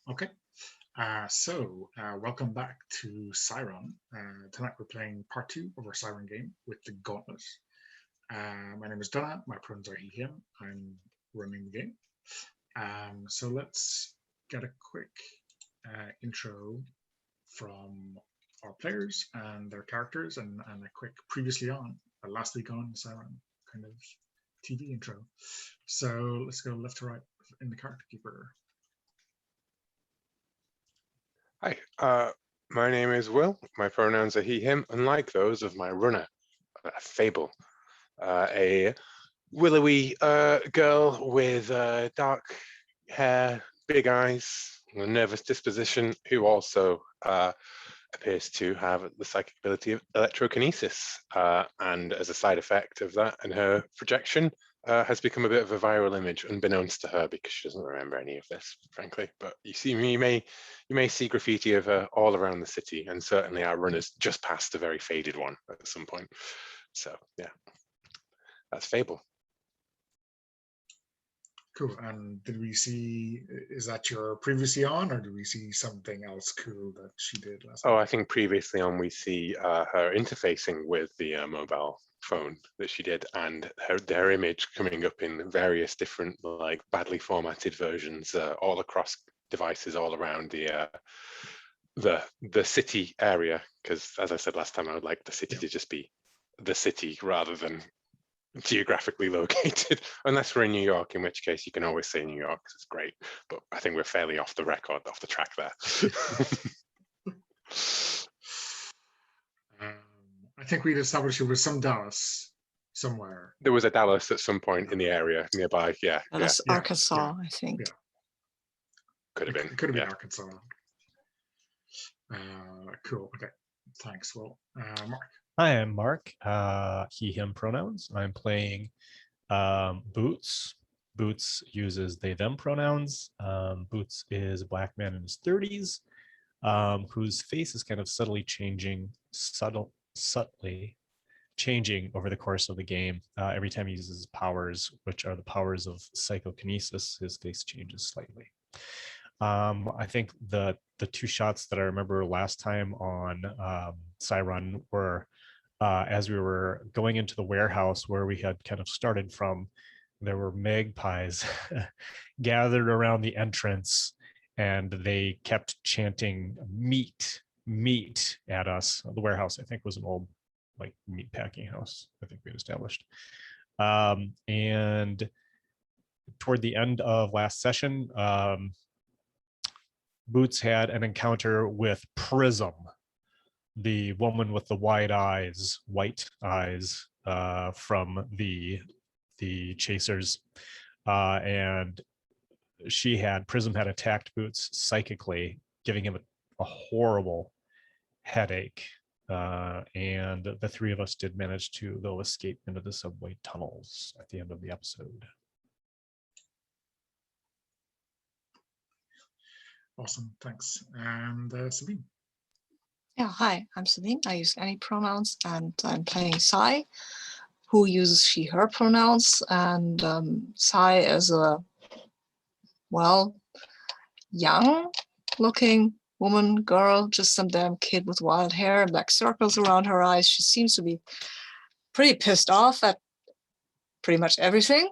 Okay. Welcome back to Psi Run. Tonight we're playing part two of our Psi Run game with the Gauntlet. My name is Donna. My pronouns are he, him. I'm running the game. So let's get a quick intro from our players and their characters and a quick previously on, last week on Psi Run kind of TV intro. So let's go left to right in the character keeper. Hi, my name is Will. My pronouns are he, him, unlike those of my runner, Fable, a willowy girl with dark hair, big eyes, and a nervous disposition, who also appears to have the psychic ability of electrokinesis, and as a side effect of that and her projection, has become a bit of a viral image, unbeknownst to her, because she doesn't remember any of this, frankly. But you may see graffiti of her all around the city, and certainly our runners just passed a very faded one at some point. So yeah, that's Fable. Cool. And did we see, is that your previously on, or do we see something else cool that she did last Oh, week? I think previously on we see her interfacing with the mobile phone that she did, and her image coming up in various different, like, badly formatted versions all across devices all around the city area. Because as I said last time, I would like the city to just be the city rather than geographically located, unless we're in New York, in which case you can always say New York because it's great. But I think we're fairly off the track there. I think we'd established it was some Dallas somewhere. There was a Dallas at some point in the area nearby. Yeah, Dallas, Yeah, Arkansas, I think. Yeah. could have been. It could have been Arkansas. Cool. Okay. Thanks. Well, Mark. Hi, I'm Mark. He, him pronouns. I'm playing Boots. Boots uses they, them pronouns. Boots is a black man in his 30s, whose face is kind of subtly changing over the course of the game. Every time he uses his powers, which are the powers of psychokinesis, his face changes slightly. I think the two shots that I remember last time on Psi Run were as we were going into the warehouse where we had kind of started from. There were magpies gathered around the entrance, and they kept chanting meat, meat at us. The warehouse, I think, was an old like meat packing house, I think we had established. And toward the end of last session, Boots had an encounter with Prism, the woman with the white eyes from the chasers, and Prism had attacked Boots psychically, giving him a horrible headache, and the three of us did manage to, though, escape into the subway tunnels at the end of the episode. Awesome. Thanks. And Sabine. Yeah, hi, I'm Sabine. I use any pronouns, and I'm playing Psi, who uses she, her pronouns. And Psi is a, well, young-looking woman, girl, just some damn kid with wild hair and black circles around her eyes. She seems to be pretty pissed off at pretty much everything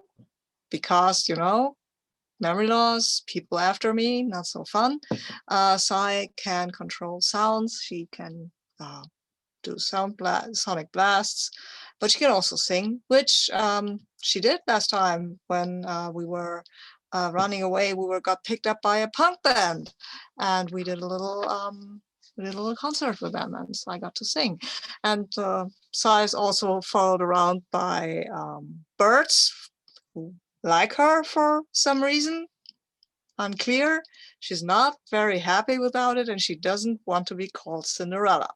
because, you know, memory loss, people after me, not so fun. Psi can control sounds. She can do sonic blasts, but she can also sing, which she did last time when we were running away. We got picked up by a punk band, and we did a little concert with them, and so I got to sing. And Psi is also followed around by birds who like her for some reason. Unclear. She's not very happy without it, and she doesn't want to be called Cinderella.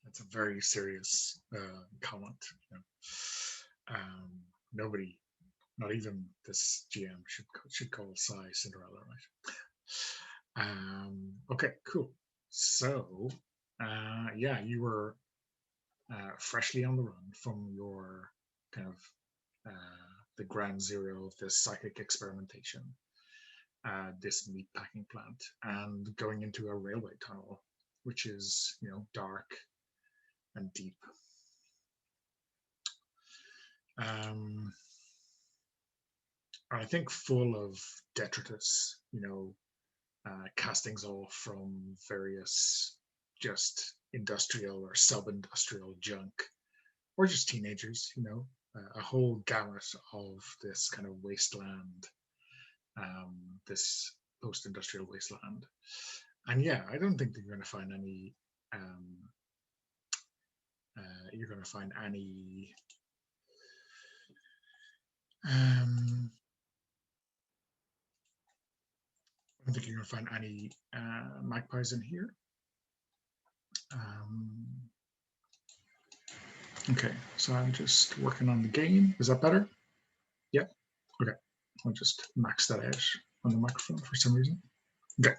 That's a very serious comment. You know. Nobody, not even this GM, should call Psi Cinderella, right? Okay, cool. So, yeah, you were freshly on the run from your kind of the ground zero of this psychic experimentation, this meat packing plant, and going into a railway tunnel, which is, dark and deep. I think full of detritus, castings off from various just industrial or sub-industrial junk, or just teenagers, a whole gamut of this kind of wasteland, this post-industrial wasteland. And yeah, I don't think that you're going to find any. You're going to find any. I don't think you're going to find any magpies in here. Okay, so I'm just working on the game. Is that better? Yeah. Okay. I'll just max that out on the microphone for some reason. Okay.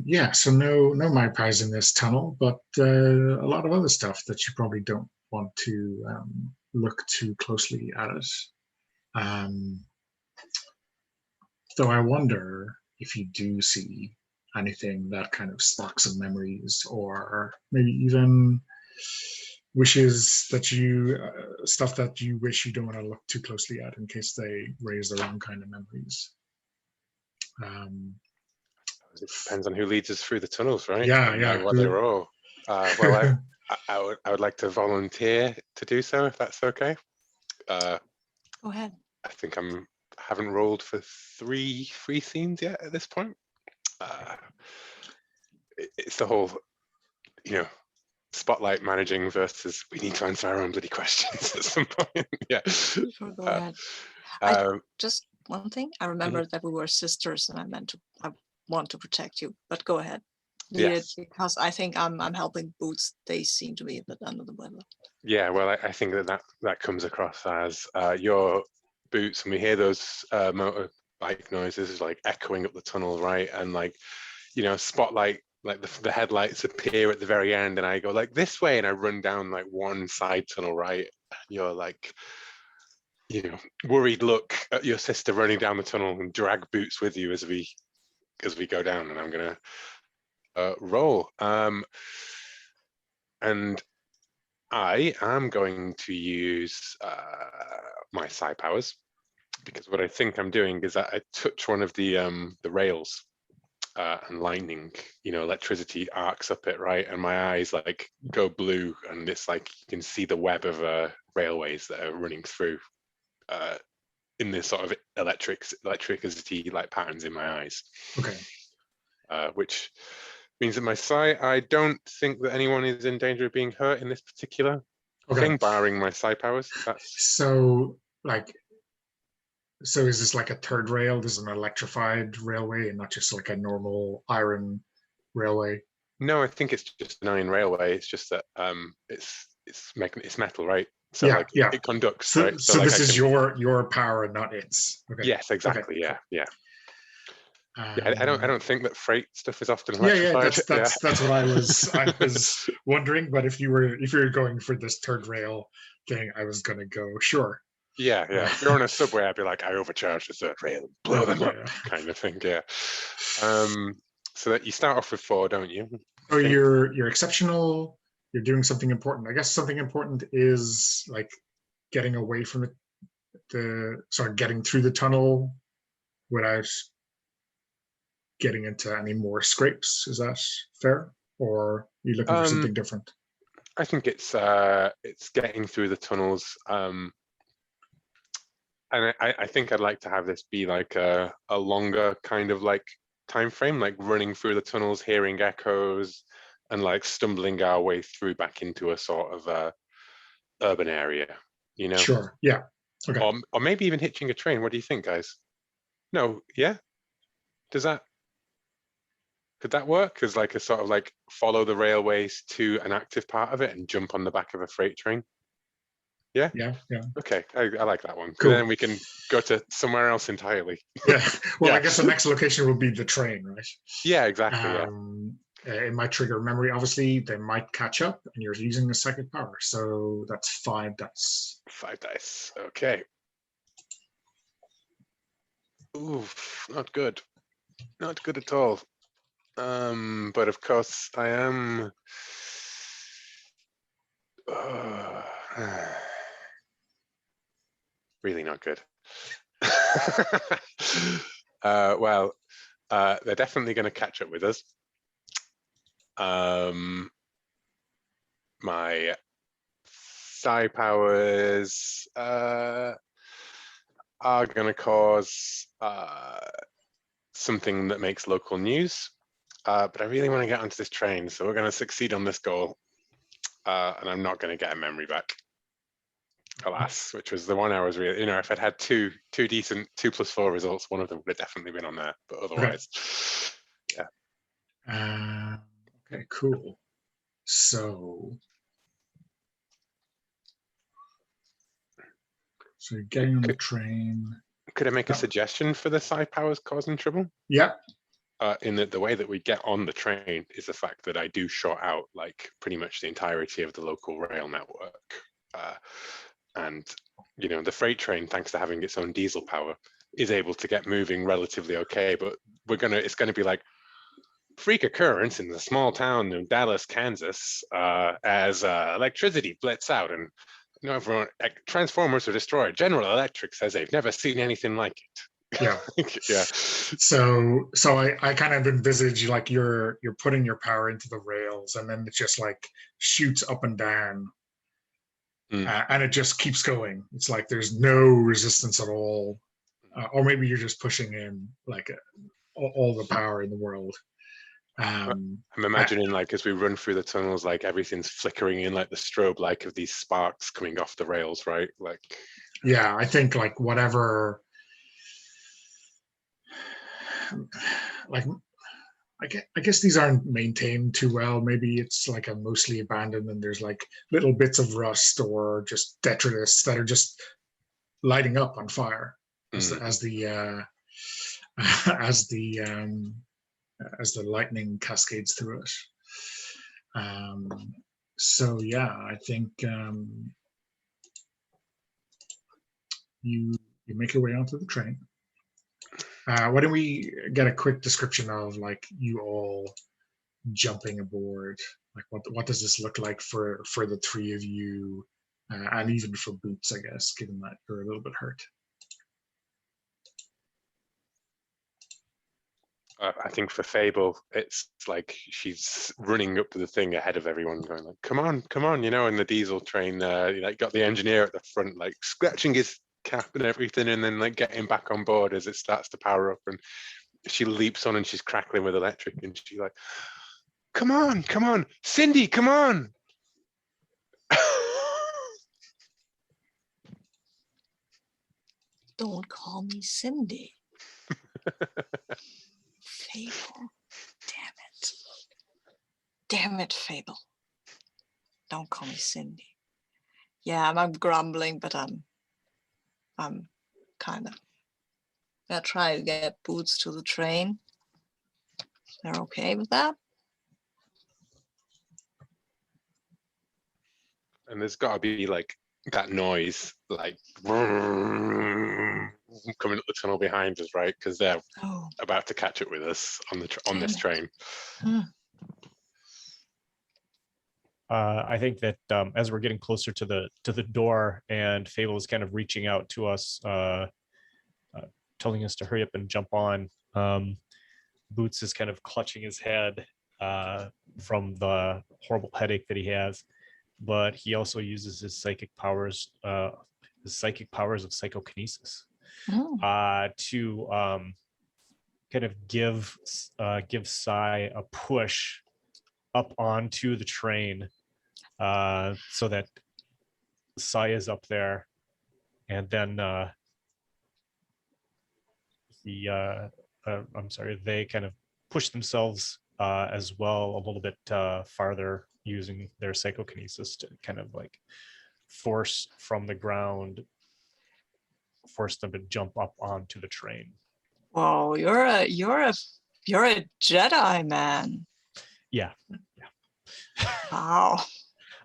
Yeah, so no magpies in this tunnel, but a lot of other stuff that you probably don't want to look too closely at it. Though I wonder if you do see anything that kind of sparks of memories, or maybe even wishes that you, stuff that you wish you don't want to look too closely at in case they raise their own kind of memories. It depends on who leads us through the tunnels, right? Yeah. What they roll. Well, I would like to volunteer to do so, if that's okay. Go ahead. I think haven't rolled for three scenes yet at this point. It's the whole, spotlight managing versus we need to answer our own bloody questions at some point. Yeah. Sure, go ahead. Just one thing. I remember that we were sisters, and I want to protect you. But go ahead. Yes. Because I think I'm helping Boots. They seem to be a bit under the weather. Yeah. Well, I think that comes across as your Boots, and we hear those motorbike noises like echoing up the tunnel, right? And spotlight. Like the headlights appear at the very end, and I go like this way, and I run down like one side tunnel, right? And you're like, worried look at your sister running down the tunnel, and drag Boots with you as we go down. And I'm gonna roll, and I am going to use my psi powers, because what I think I'm doing is that I touch one of the rails. And lightning, electricity arcs up it, right? And my eyes like go blue, and it's like you can see the web of railways that are running through in this sort of electricity like patterns in my eyes. Okay. Which means that my psi, I don't think that anyone is in danger of being hurt in this particular thing, barring my psi powers. So is this like a third rail? This is an electrified railway and not just like a normal iron railway? No, I think it's just an iron railway. It's just that it's metal, right? So it conducts, so, right? So this is your power and not its. Okay. Yes, exactly. Okay. Yeah. I don't think that freight stuff is often electrified. That's what I was wondering. But if you're going for this third rail thing, I was gonna go sure. Yeah. If you're on a subway, I'd be like, I overcharged the third rail, blow them up, kind of thing. Yeah. So that you start off with 4, don't you? Oh, you're exceptional. You're doing something important. I guess something important is like getting away from getting through the tunnel without getting into any more scrapes. Is that fair, or are you looking for something different? I think it's getting through the tunnels. And I think I'd like to have this be like a longer kind of like time frame, like running through the tunnels, hearing echoes, and like stumbling our way through back into a sort of urban area, Sure. Yeah. Okay. Or maybe even hitching a train. What do you think, guys? No. Yeah. Could that work as like a sort of like follow the railways to an active part of it and jump on the back of a freight train? Yeah. Okay, I like that one. Cool. Then we can go to somewhere else entirely. Yeah. Well, I guess the next location will be the train, right? Yeah, exactly. it might trigger memory. Obviously, they might catch up, and you're using a psychic power. So that's 5 dice. 5 dice. Okay. Oof, not good. Not good at all. But of course, I am. Really not good. Well, they're definitely going to catch up with us. My psi powers are going to cause something that makes local news. But I really want to get onto this train, so we're going to succeed on this goal. And I'm not going to get a memory back, alas, which was the one I was really, if I'd had two decent 2+4 results, one of them would have definitely been on there, but otherwise, yeah. Okay, cool. So you're getting on the train. Could I make a suggestion for the psi powers causing trouble? Yeah. In the way that we get on the train is the fact that I do short out like pretty much the entirety of the local rail network. And the freight train, thanks to having its own diesel power, is able to get moving relatively okay, but it's gonna be like freak occurrence in the small town of Dallas, Kansas, as electricity blits out and everyone, transformers are destroyed. General Electric says they've never seen anything like it. Yeah. Yeah. So I kind of envisage like you're putting your power into the rails, and then it just like shoots up and down, and it just keeps going. It's like there's no resistance at all, or maybe you're just pushing in like all the power in the world. I'm imagining like as we run through the tunnels, like everything's flickering in like the strobe light of these sparks coming off the rails, right? Like, yeah, I think like whatever. Like, I guess these aren't maintained too well. Maybe it's like a mostly abandoned, and there's like little bits of rust or just detritus that are just lighting up on fire as the lightning cascades through it. So yeah, I think you make your way onto the train. Why don't we get a quick description of like you all jumping aboard? Like what does this look like for the three of you, and even for Boots, I guess, given that you're a little bit hurt. I think for Fable, it's like she's running up to the thing ahead of everyone, going like, "Come on, come on!" And the diesel train, like got the engineer at the front, like scratching his cap and everything, and then like getting back on board as it starts to power up, and she leaps on and she's crackling with electric, and she's like, "Come on, Cindy, come on!" Don't call me Cindy. Fable. Damn it, Fable. Don't call me Cindy. Yeah, I'm grumbling, but I'm kind of gonna try to get Boots to the train. They're okay with that? And there's got to be like that noise, like coming up the tunnel behind us, right? Because they're about to catch up with us on this train. I think that as we're getting closer to the door, and Fable is kind of reaching out to us, telling us to hurry up and jump on. Boots is kind of clutching his head from the horrible headache that he has, but he also uses his psychic powers of psychokinesis to kind of give Psi a push up onto the train, so that Psi is up there, and then they kind of push themselves as well a little bit farther, using their psychokinesis to kind of like force from the ground, force them to jump up onto the train. Whoa, you're a Jedi, man. Yeah. Wow.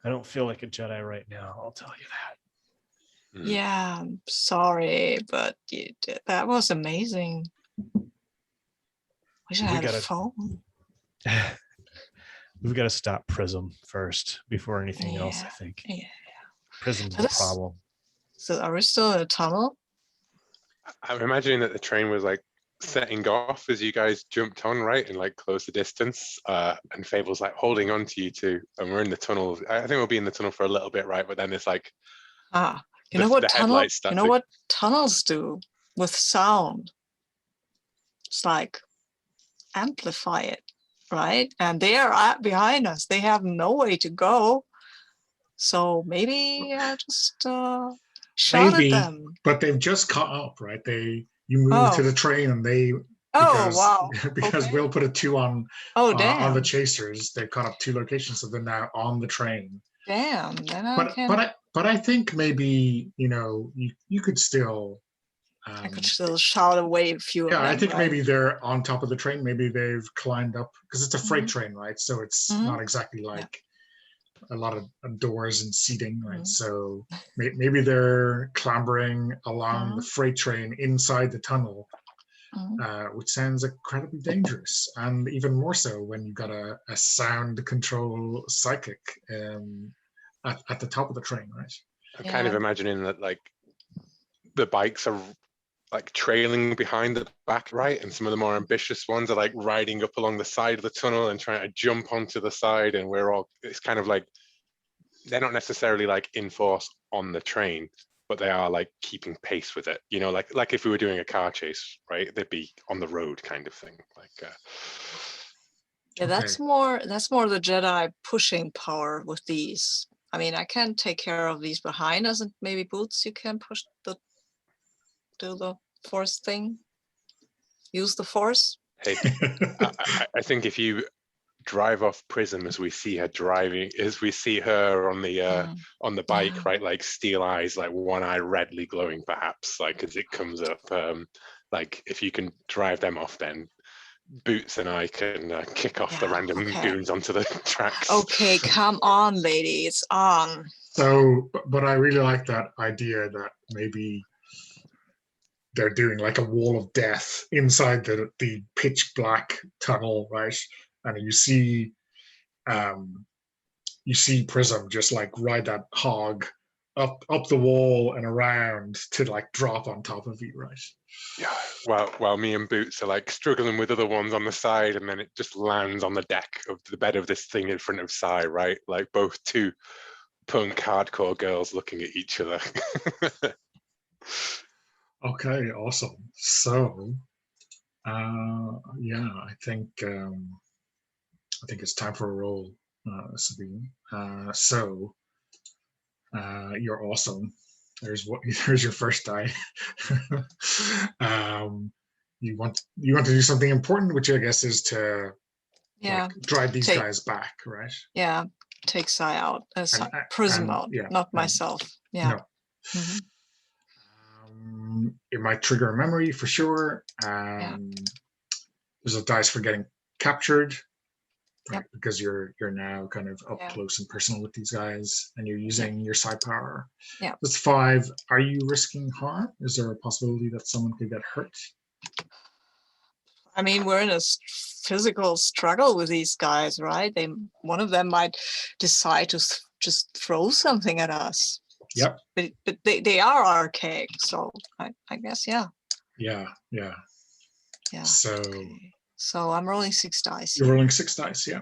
I don't feel like a Jedi right now. I'll tell you that. Yeah, I'm sorry, but that was amazing. Wish I We had a gotta- phone. We've got to stop Prism first before anything else, I Yeah, think. yeah. Prism's So the this- problem. So are we still in a tunnel? I'm imagining that the train was like setting off as you guys jumped on, right, and like closed the distance. And Fable's like holding on to you two, and we're in the tunnel. I think we'll be in the tunnel for a little bit, right? But then it's like You know what the tunnel? headlights start You know to- what tunnels do with sound? It's like amplify it, right? And they are behind us. They have no way to go. So maybe just shout Maybe, at them. but they've just caught up, right? You move to Oh. the train, and they Oh, wow. because Okay. Will put a 2 on Oh, on damn. the chasers. They've caught up 2 locations, so they're now on the train. Damn. Then I But can. I think maybe you could still. I could still shout away a few of Yeah, them. I think right? maybe they're on top of the train. Maybe they've climbed up because it's a freight Mhm. train, right? So it's Mhm. not exactly like a lot of doors and seating, right? Mhm. So maybe they're clambering along the Mhm. freight train inside the tunnel, Mhm. which sounds incredibly dangerous, and even more so when you've got a sound control psychic at the top of the train, right? I'm kind of Yeah. imagining that like the bikes are like trailing behind the back, right? And some of the more ambitious ones are like riding up along the side of the tunnel and trying to jump onto the side. And it's kind of like, they're not necessarily like in force on the train, but they are like keeping pace with it. You know, like if we were doing a car chase, right? They'd be on the road kind of thing. Like, Yeah, that's more the Jedi pushing power with these. I mean, I can take care of these behind us, and maybe Boots, you can do the force thing. Use the force. hey, I think if you drive off Prism as we see her on the bike, Yeah. right, like steel eyes, like one eye redly glowing perhaps, like as it comes up, like if you can drive them off, then Boots and I can kick off the Yeah, random okay. goons onto the tracks. Okay, come on, lady, it's on. So, but I really like that idea that maybe they're doing like a wall of death inside the pitch black tunnel, right? And you see Prism just like ride that hog up the wall and around to like drop on top of you, right? Yeah, while me and Boots are like struggling with other ones on the side, and then it just lands on the deck of the bed of this thing in front of Psi, right? Like both two punk hardcore girls looking at each other. Okay, awesome. So, yeah, I think it's time for a roll, Sabine. So, you're awesome. There's your first die. You want to do something important, which I guess is to Yeah, drive these take- guys back, right? yeah, take Psi out, Prism and- out, yeah, not and- myself. Yeah. No. Mhm. It might trigger a memory for sure. There's a dice for getting captured, right? Yep. Because you're now kind of up Yeah. close and personal with these guys, and you're using your psi power. Yeah. That's 5. Are you risking harm? Is there a possibility that someone could get hurt? I mean, we're in a physical struggle with these guys, right? One of them might decide to just throw something at us. Yep. But they are archaic, so I guess yeah. Yeah. So Okay. So I'm rolling 6 dice. you're here. rolling 6 dice, yeah.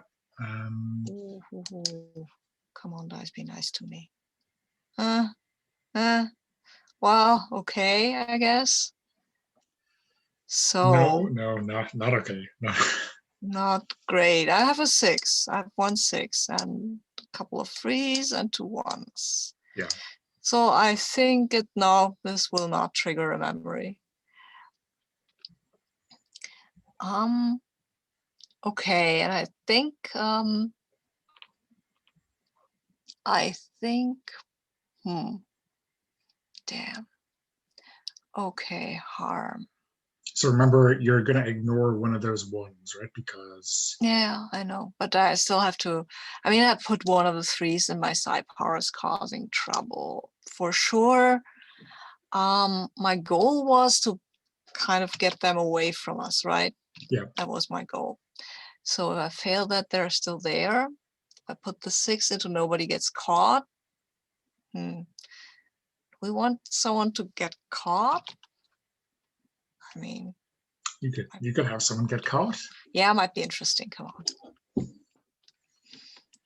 Ooh. Come on, dice, be nice to me. Well, okay, I guess. So No, not okay. No. not great. I have a 6. I have 1 6 and a couple of 3s and 2 1s. Yeah. So I think this will not trigger a memory. Okay, and I think damn. Okay, harm. So remember, you're going to ignore one of those ones, right? Because Yeah, I know, but I still have to. I mean, I put one of the threes in my side powers causing trouble for sure. My goal was to kind of get them away from us, right? Yeah. That was my goal. So if I fail that, they're still there. I put the 6 into nobody gets caught. We want someone to get caught. I mean, you could have someone get caught. yeah, might be interesting. Come on.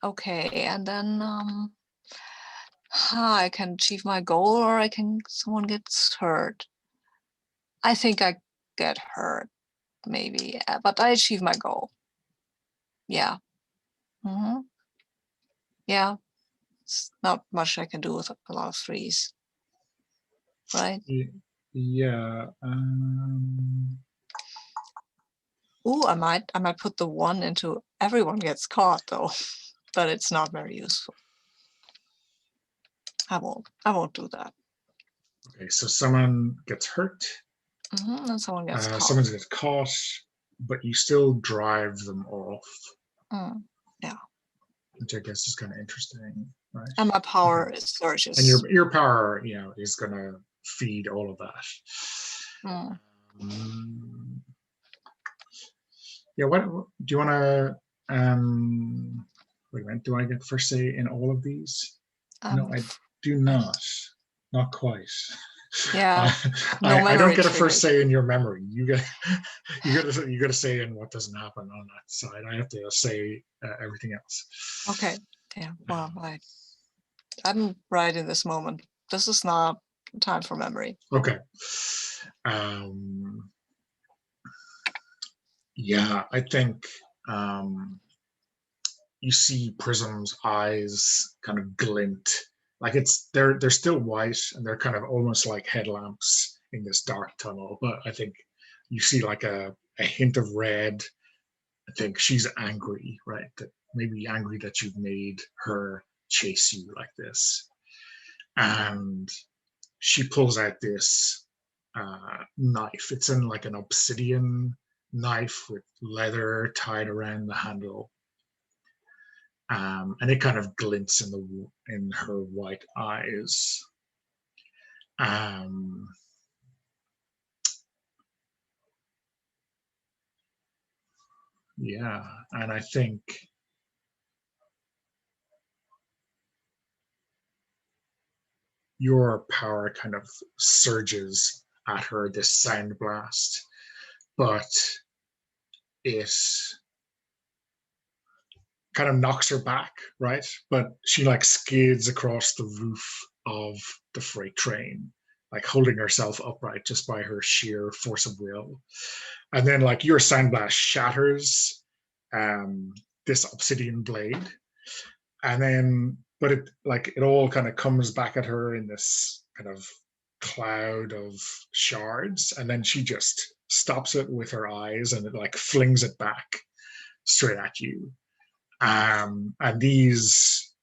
Okay, and then I can achieve my goal, or someone gets hurt. I think I get hurt, maybe, but I achieve my goal. Yeah. Yeah. It's not much I can do with a lot of threes, right? Yeah. Ooh, I might put the 1 into everyone gets caught though, but it's not very useful. I won't do that. Okay, so someone gets hurt. And someone gets caught. Someone gets caught, but you still drive them off. Yeah. Which I guess is kind of interesting, right? And my power surges. And your power, is going to feed all of that. Yeah. What do you want to? Wait a minute. Do I get first say in all of these? No, I do not. Not quite. Yeah. I don't get a first say in your memory. You get a say in what doesn't happen on that side. I have to say everything else. Okay. Yeah. Well, I'm right in this moment. This is not time for memory. Okay. Yeah, I think you see Prism's eyes kind of glint. Like they're still white and they're kind of almost like headlamps in this dark tunnel. But I think you see like a hint of red. I think she's angry, right? That maybe angry that you've made her chase you like this. And she pulls out this knife. It's in like an obsidian knife with leather tied around the handle. And it kind of glints in her white eyes. Yeah, and I think your power kind of surges at her, this sound blast, but it kind of knocks her back, right? But she like skids across the roof of the freight train, like holding herself upright just by her sheer force of will. And then like your sandblast shatters this obsidian blade. And then, but it all kind of comes back at her in this kind of cloud of shards. And then she just stops it with her eyes and it like flings it back straight at you. And these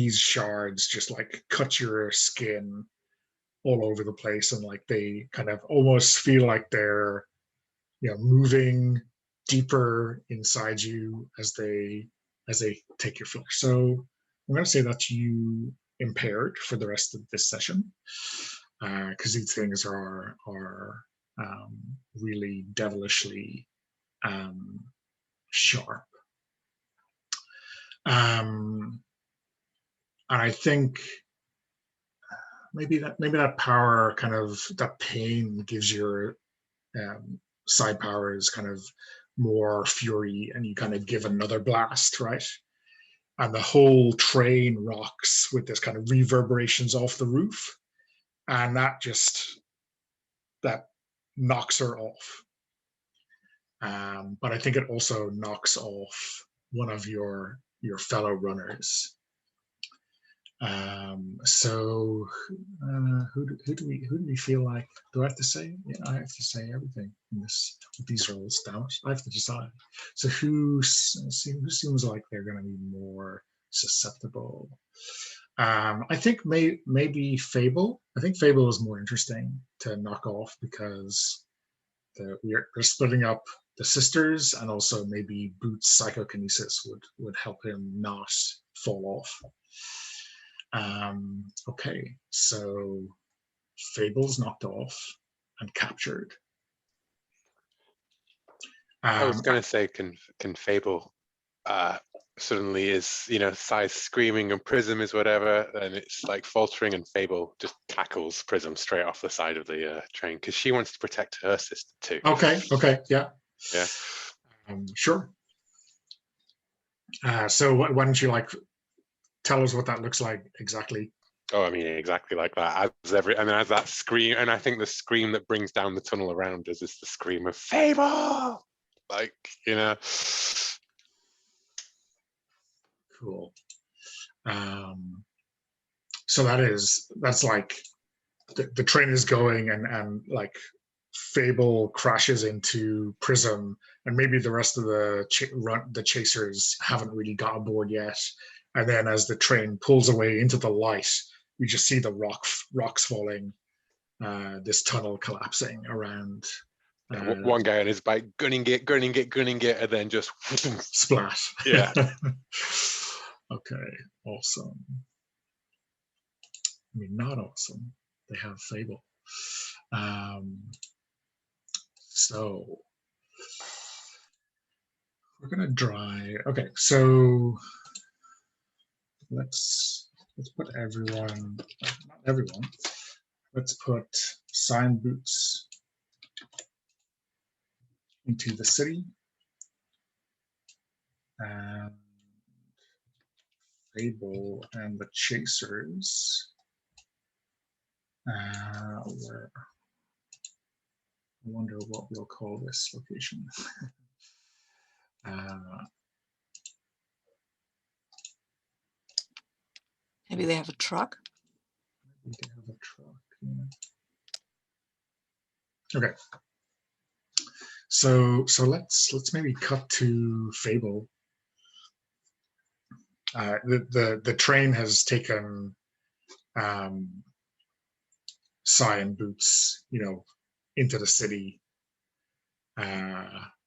shards just like cut your skin all over the place, and like they kind of almost feel like they're moving deeper inside you as they take your flesh. So I'm going to say that you impaired for the rest of this session, because these things are really devilishly sharp. And I think maybe that power, kind of that pain, gives your side powers kind of more fury, and you kind of give another blast, right? And the whole train rocks with this kind of reverberations off the roof, and that knocks her off. But I think it also knocks off one of your fellow runners. So who do we feel like? Do I have to say? Yeah, I have to say everything in these roles. Damn it, I have to decide. So who seems like they're going to be more susceptible? I think maybe Fable. I think Fable is more interesting to knock off because we're splitting up the sisters, and also maybe Boots' psychokinesis would help him not fall off. Okay, so Fable's knocked off and captured. I was going to say, can Fable suddenly is, you know, Psi's screaming and Prism is whatever, and it's like faltering, and Fable just tackles Prism straight off the side of the train because she wants to protect her sister too. Okay, yeah. Yeah. Sure. So why don't you tell us what that looks like exactly? Oh, I mean, exactly like that. As that scream, and I think the scream that brings down the tunnel around us is the scream of Fable. Like, you know. Cool. So that's like the train is going, and like Fable crashes into Prism, and maybe the rest of the chasers haven't really got aboard yet. And then as the train pulls away into the light, we just see the rocks falling, this tunnel collapsing around. One guy on his bike gunning it, and then just splat. Yeah. Okay, awesome. I mean, not awesome. They have Fable. So we're gonna dry. Okay, so let's put everyone, not everyone. Let's put Sign Boots into the city, and Fable and the Chasers. Where? I wonder what we'll call this location. Maybe they have a truck. Maybe they have a truck. Yeah. Okay. So let's maybe cut to Fable. The train has taken Psi and Boots, into the city,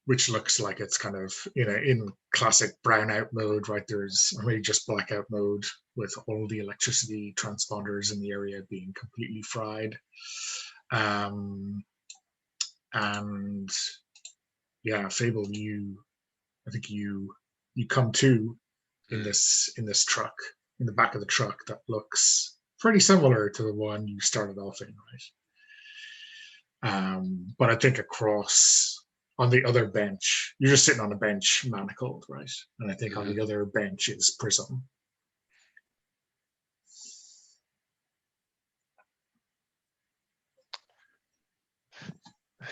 which looks like it's kind of in classic brownout mode, right? There's maybe just blackout mode with all the electricity transponders in the area being completely fried. And yeah, Fable, I think you come to in this truck, in the back of the truck that looks pretty similar to the one you started off in, right? But I think across on the other bench, you're just sitting on a bench manacled, right? And I think on the other bench is Prism.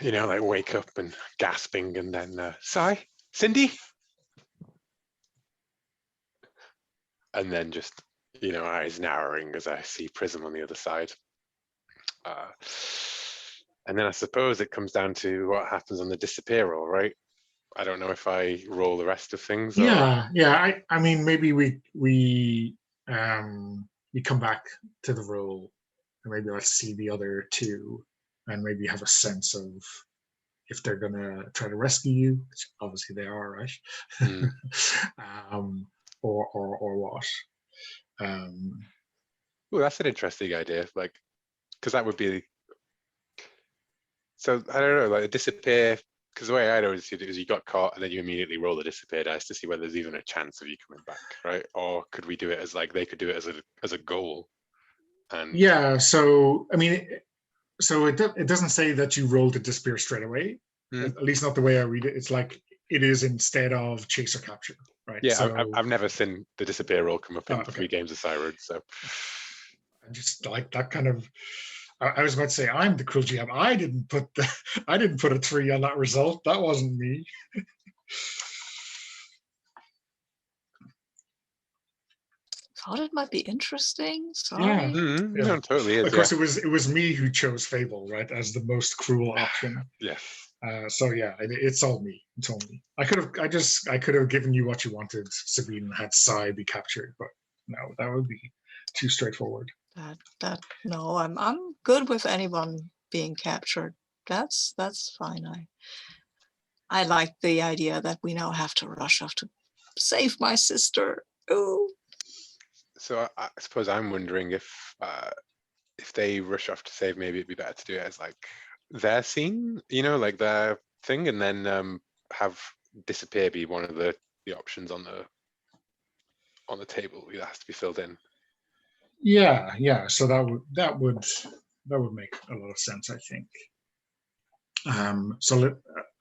Like wake up and gasping, and then Psi, Cindy, and then just eyes narrowing as I see Prism on the other side. And then I suppose it comes down to what happens on the disappear roll, right? I don't know if I roll the rest of things. Yeah. I mean, maybe we come back to the roll, and maybe let's see the other two, and maybe have a sense of if they're gonna try to rescue you, which obviously they are, right? Or what? Well, that's an interesting idea. Like, because that would be. So I don't know, like a disappear. Because the way I'd always see it is you got caught and then you immediately roll the disappear dice to see whether there's even a chance of you coming back, right? Or could we do it as like they could do it as a goal? And yeah, so I mean, so it doesn't say that you roll the disappear straight away. At least not the way I read it. It's like it is instead of chase or capture, right? Yeah, so, I've never seen the disappear roll come up in 3 games of Psi Run, so I just like that kind of. I was about to say I'm the cruel GM. I didn't put a 3 on that result. That wasn't me. Thought it might be interesting. Sorry. Yeah. No, it totally is. Of course, it was me who chose Fable, right, as the most cruel option. Yeah. So yeah, it's all me. It's all me. I could have given you what you wanted, Sabine, and had Psi be captured, but no, that would be too straightforward. That no, I'm good with anyone being captured. That's fine. I like the idea that we now have to rush off to save my sister. Oh, So I suppose I'm wondering if they rush off to save, maybe it'd be better to do it as like their scene, like their thing, and then have disappear be one of the options on the table that has to be filled in. Yeah. So that would make a lot of sense, I think. So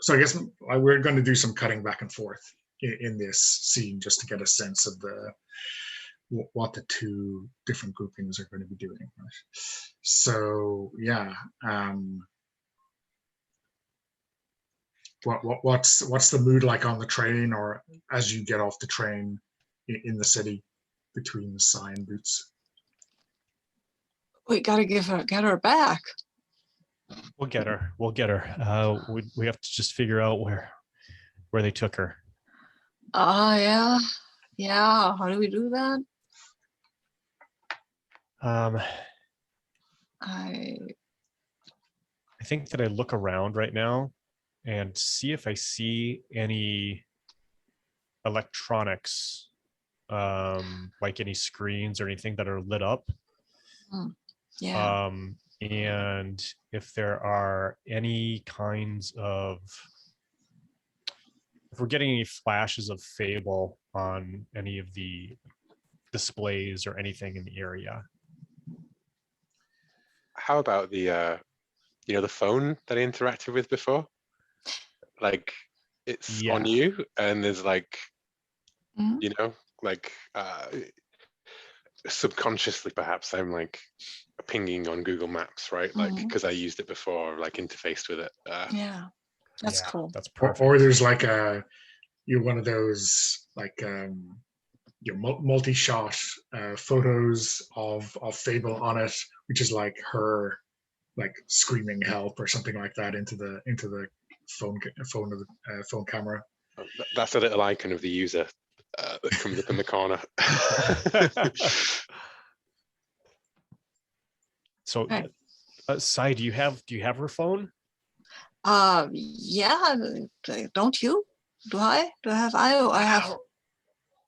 I guess we're going to do some cutting back and forth in this scene just to get a sense of what the two different groupings are going to be doing. Right? So yeah, what's the mood like on the train, or as you get off the train in the city between Psi and Boots? we gotta get her back. We'll get her. We have to just figure out where they took her. Yeah. How do we do that? I think that I look around right now and see if I see any electronics, like any screens or anything that are lit up. Yeah. And if there are any kinds of, if we're getting any flashes of Fable on any of the displays or anything in the area. How about the the phone that I interacted with before? Like it's on you, and there's like, like subconsciously perhaps I'm like pinging on Google Maps, right? Like because I used it before, like interfaced with it. Yeah, that's cool. That's perfect. Or there's like you're one of those like multi-shot photos of Fable on it, which is like her like screaming help or something like that into the phone camera. That's a little icon of the user that comes up in the corner. So, Psi, do you have her phone? Yeah. Don't you? Do I? Do I have? I have.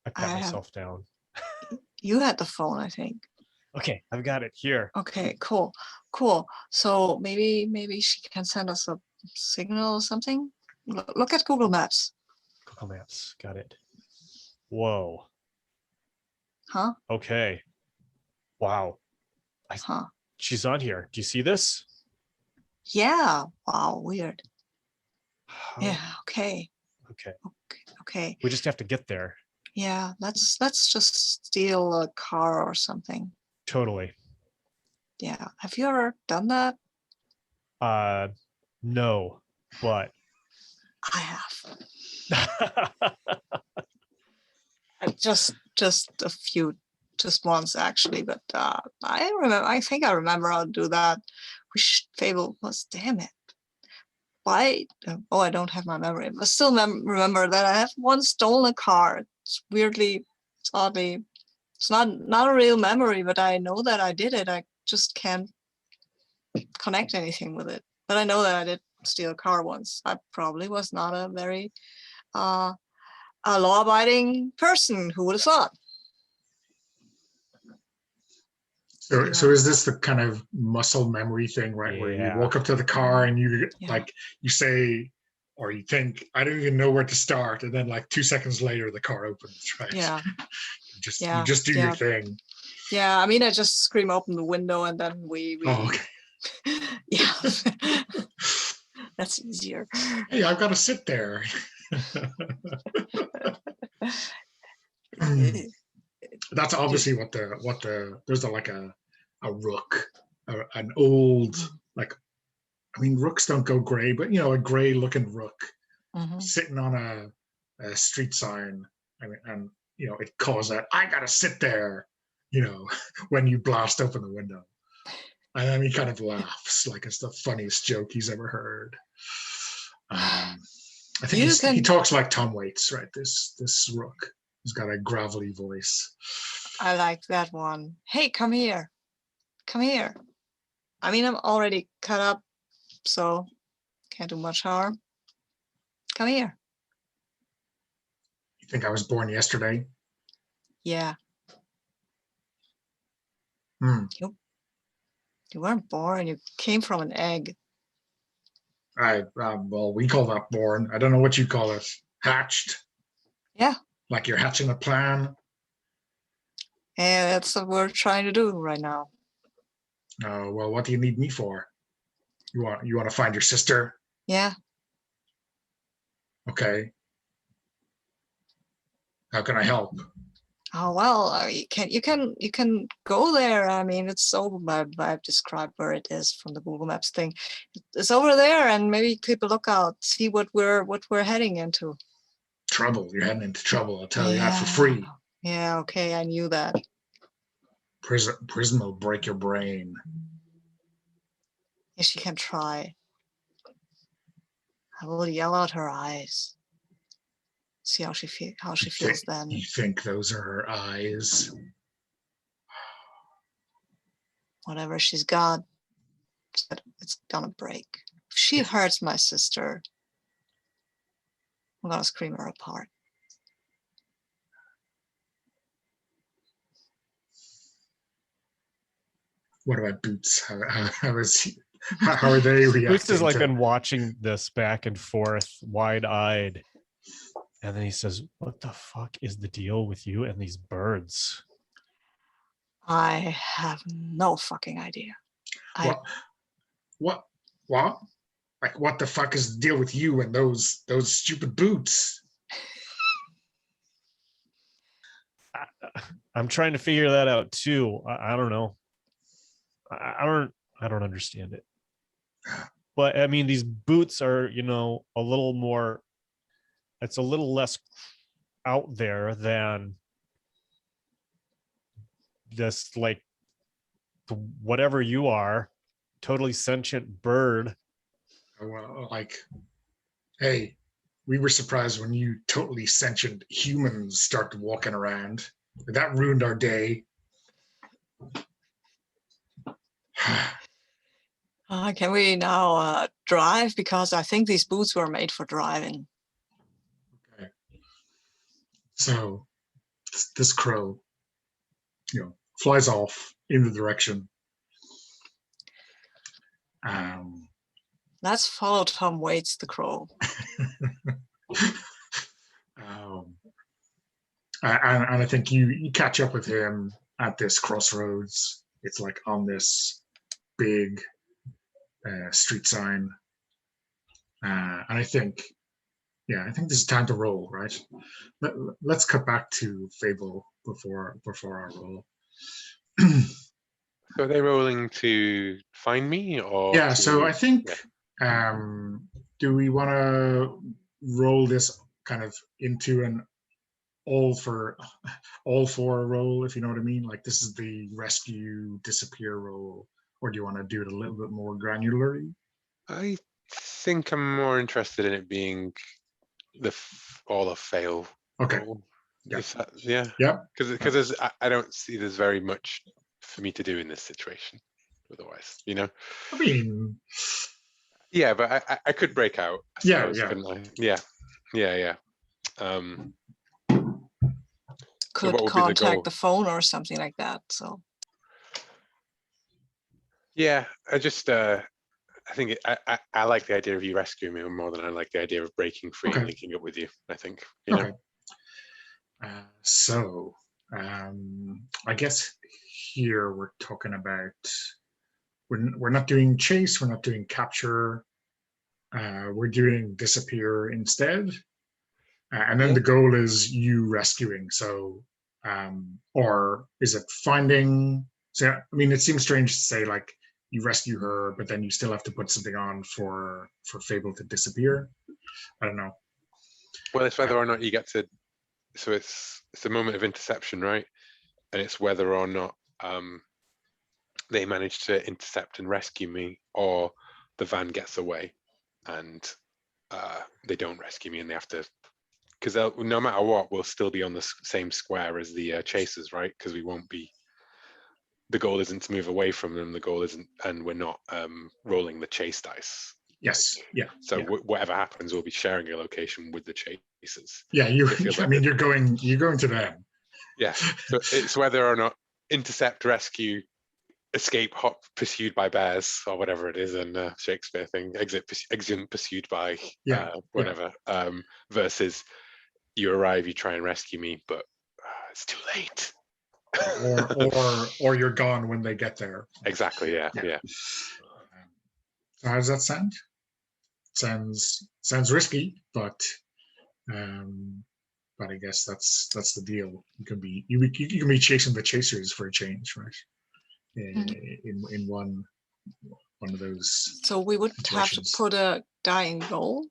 I pat myself down. You had the phone, I think. Okay, I've got it here. Okay, cool. So maybe she can send us a signal or something. Look at Google Maps. Google Maps, got it. Whoa. Huh? Okay. Wow. She's on here. Do you see this? Yeah. Wow. Weird. Yeah. Okay. We just have to get there. Yeah. Let's just steal a car or something. Totally. Yeah. Have you ever done that? No, but I have. Just once actually, but I think I remember how to do that. Which Fable was, damn it. Why? Oh, I don't have my memory, but still remember that I have once stolen a car. It's oddly, it's not a real memory, but I know that I did it. I just can't connect anything with it. But I know that I did steal a car once. I probably was not a very a law-abiding person. Who would have thought? So is this the kind of muscle memory thing, right? Where you walk up to the car and you you say, or you think, I don't even know where to start, and then like 2 seconds later the car opens, right? Yeah. you just do your thing. Yeah, I mean, I just scream open the window and then we Oh, okay. Yeah. That's easier. Hey, I've got to sit there. That's obviously what there's like a rook, an old, like, I mean, rooks don't go gray, but a gray looking rook sitting on a street sign, and it calls out, I gotta sit there, when you blast open the window. And then he kind of laughs like it's the funniest joke he's ever heard. I think he talks like Tom Waits, right? This rook. He's got a gravelly voice. I like that one. Hey, come here. Come here. I mean, I'm already cut up, so can't do much harm. Come here. You think I was born yesterday? Yeah, Hmm. you weren't born. You came from an egg. Well, we call that born. I don't know what you call it. Hatched. Yeah. Like you're hatching a plan. And that's what we're trying to do right now. Oh, well, what do you need me for? You want to find your sister? Yeah. Okay. How can I help? Oh well, you can go there. I mean, it's over. I've described where it is from the Google Maps thing. It's over there, and maybe keep a lookout. See what we're heading into. Trouble. You're heading into trouble. I'll tell you that for free. Yeah. Okay, I knew that. Prison will break your brain. Yeah, she can try. I will yell out her eyes. See how she feels then. You think those are her eyes? Whatever she's got, it's gonna break. If she hurts my sister, I'm gonna scream her apart. What about Boots? How are they reacting? Boots has like been watching this back and forth, wide-eyed, and then he says, "What the fuck is the deal with you and these birds?" I have no fucking idea. What? Like, what the fuck is the deal with you and those stupid boots? I'm trying to figure that out too. I don't know. I don't understand it. But I mean, these boots are, a little more. It's a little less out there than this, like, whatever you are, totally sentient bird. Well, like, hey, we were surprised when you totally sentient humans started walking around. That ruined our day. Can we now drive? Because I think these boots were made for driving. Okay. So this crow, flies off in the direction. Let's follow Tom Waits, the crow. And I think you catch up with him at this crossroads. It's like on this big street sign. And I think this is time to roll, right? Let's cut back to Fable before our roll. So are they rolling to find me, or? Yeah, so I think, do we want to roll this kind of into an all for a roll, if you know what I mean? Like, this is the rescue disappear roll, or do you want to do it a little bit more granularly? I think I'm more interested in it being all a fail. Okay. roll. Yeah. Yeah. Yeah. Because I don't see there's very much for me to do in this situation. Otherwise, I mean, yeah, but I could break out. I suppose, couldn't I? Yeah. Could what would be the goal? contact the phone or something like that. So yeah, I just I think I like the idea of you rescuing me more than I like the idea of breaking free and linking up with you. I think okay. So I guess here we're talking about we're not doing chase, we're not doing capture, we're doing disappear instead. And then the goal is you rescuing. So, or is it finding? So, I mean, it seems strange to say like you rescue her, but then you still have to put something on for Fable to disappear. I don't know. Well, it's whether or not you get to. So it's a moment of interception, right? And it's whether or not they manage to intercept and rescue me, or the van gets away and they don't rescue me and they have to because no matter what, we'll still be on the same square as the chasers, right? Because we won't be. The goal isn't to move away from them. The goal isn't, and we're not rolling the chase dice. Yes. Yeah. So yeah. whatever happens, we'll be sharing a location with the chasers. Yeah. I mean, you're going to them. Yeah. So it's whether or not intercept, rescue, escape, hop, pursued by bears, or whatever it is in Shakespeare thing. Exit, pursued by whatever. Versus you arrive, you try and rescue me, but it's too late. or you're gone when they get there. Exactly. Yeah. So how does that sound? Sounds risky, but I guess that's the deal. You can be chasing the chasers for a change, right? In one of those. So we would have to situations. put a die in goal,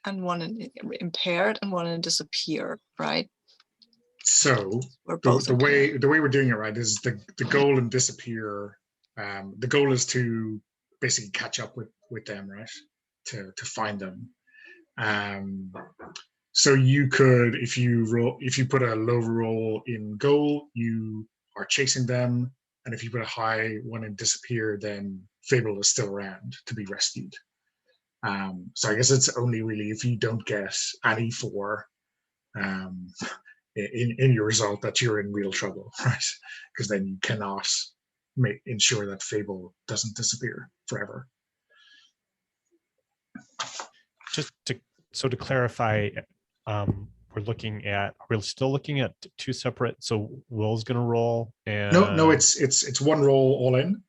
and one in impaired, and one in disappear, right? So We're both the way we're doing it, right, is the goal and disappear. The goal is to basically catch up with them, right? To find them. So you could, if you put a low roll in goal, you are chasing them, and if you put a high one in disappear, then Fable is still around to be rescued. So I guess it's only really if you don't get any 4 in your result that you're in real trouble, right? Because then you cannot ensure that Fable doesn't disappear forever. Just to clarify, we're still looking at 2 separate. So Will's going to roll, and no, it's one roll all in.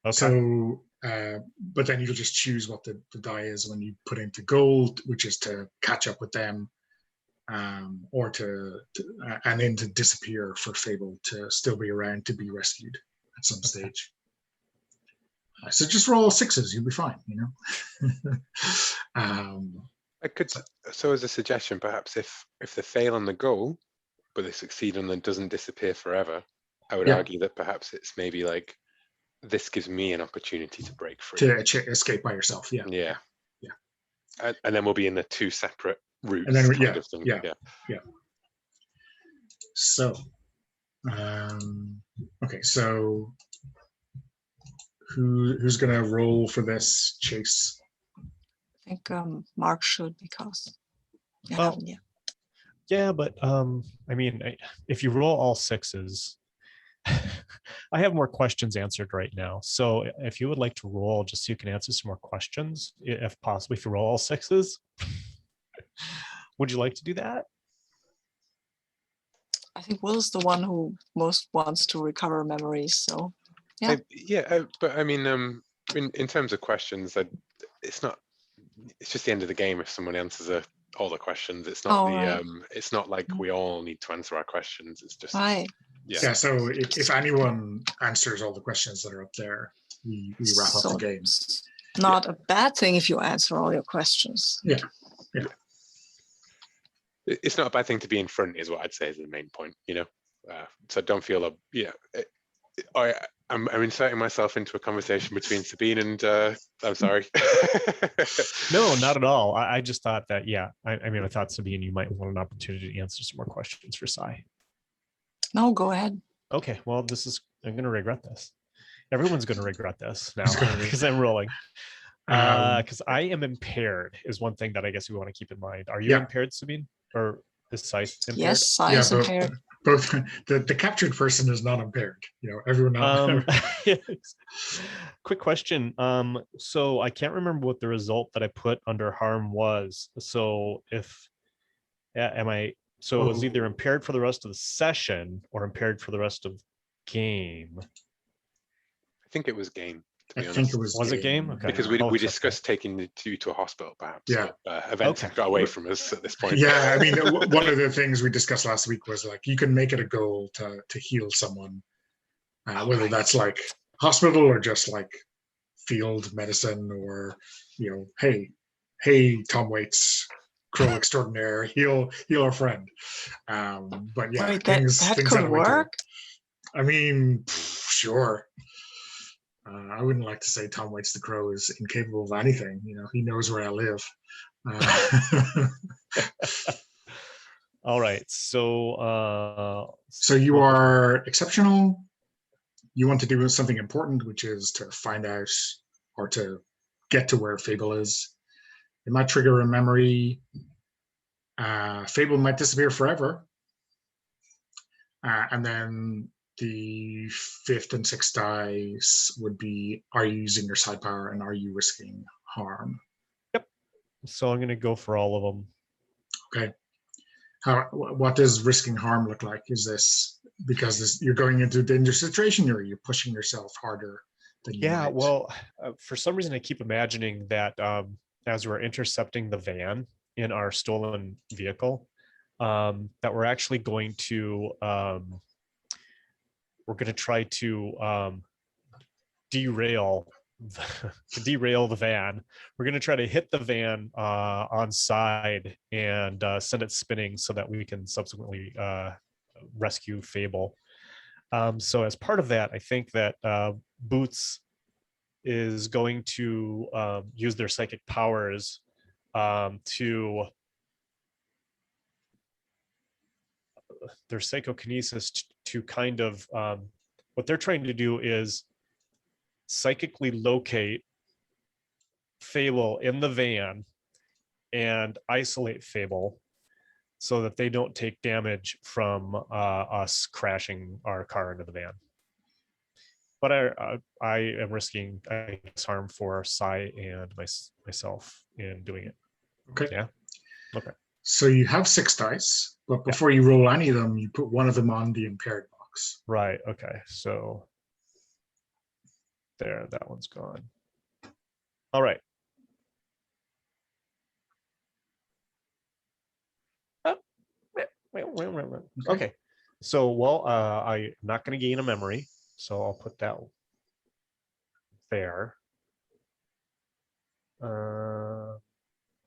Okay. So, but then you'll just choose what the die is when you put into gold, which is to catch up with them, or and then to disappear for Fable to still be around to be rescued at some stage. So just roll 6s, you'll be fine, you know. I could. So as a suggestion, perhaps if they fail on the goal, but they succeed and then doesn't disappear forever, I would argue that perhaps it's maybe like this gives me an opportunity to break free, to escape by yourself. Yeah. And then we'll be in the 2 separate routes, and then kind of thing. Yeah. So, okay. So, who's gonna roll for this chase? I think Mark should, because yeah, but I mean, if you roll all 6s, I have more questions answered right now. So if you would like to roll, just so you can answer some more questions, if possible, if you roll all 6s, would you like to do that? I think Will's the one who most wants to recover memories. So but I mean, in terms of questions, it's just the end of the game if someone answers all the questions. It's not it's not like we all need to answer our questions. It's just Yeah. So if anyone answers all the questions that are up there, we wrap up the game. Not a bad thing if you answer all your questions. Yeah. It's not a bad thing to be in front, is what I'd say is the main point, you know. So don't feel I'm inserting myself into a conversation between Sabine and I'm sorry. No, not at all. I just thought that, I mean, I thought Sabine, you might want an opportunity to answer some more questions for Psi. No, go ahead. Okay, well, I'm going to regret this. Everyone's going to regret this now because I'm rolling. Because I am impaired is one thing that I guess we want to keep in mind. Are you impaired, Sabine? Or is Psi impaired? Yes, Psi is impaired. Both the captured person is not impaired. You know, everyone. Quick question. So I can't remember what the result that I put under harm was. So So it was either impaired for the rest of the session or impaired for the rest of game. I think it was game. To be honest. Think it was it game? Okay. Because we discussed taking you to a hospital, perhaps. Yeah. Events have got away from us at this point. Yeah, I mean, one of the things we discussed last week was like you can make it a goal to heal someone, whether that's like hospital or just like field medicine, or you know, hey, Tom Waits, Crow extraordinaire, heal our friend. But yeah, Wait, things could work. I mean, sure. I wouldn't like to say Tom Waits the Crow is incapable of anything. You know, he knows where I live. All right. So So you are exceptional. You want to do something important, which is to find out or to get to where Fable is. It might trigger a memory. Fable might disappear forever. And then the fifth and sixth dice would be, are you using your side power and are you risking harm? So I'm going to go for all of them. Okay. What does risking harm look like? Is this because you're going into a dangerous situation, or you're pushing yourself harder than you Yeah, might? well, for some reason, I keep imagining that as we're intercepting the van in our stolen vehicle, that we're actually going to try to derail the van. We're going to try to hit the van on side and send it spinning so that we can subsequently rescue Fable. So as part of that, I think that Boots is going to use their psychic powers to their psychokinesis to kind of what they're trying to do is psychically locate Fable in the van and isolate Fable so that they don't take damage from us crashing our car into the van. But I am risking harm for Psi and myself in doing it. Okay. Yeah. Okay. So you have 6 dice, but before you roll any of them, you put one of them on the impaired box. Right. Okay. So there, that one's gone. All right. Okay. So, well, I'm not going to gain a memory, so I'll put that there.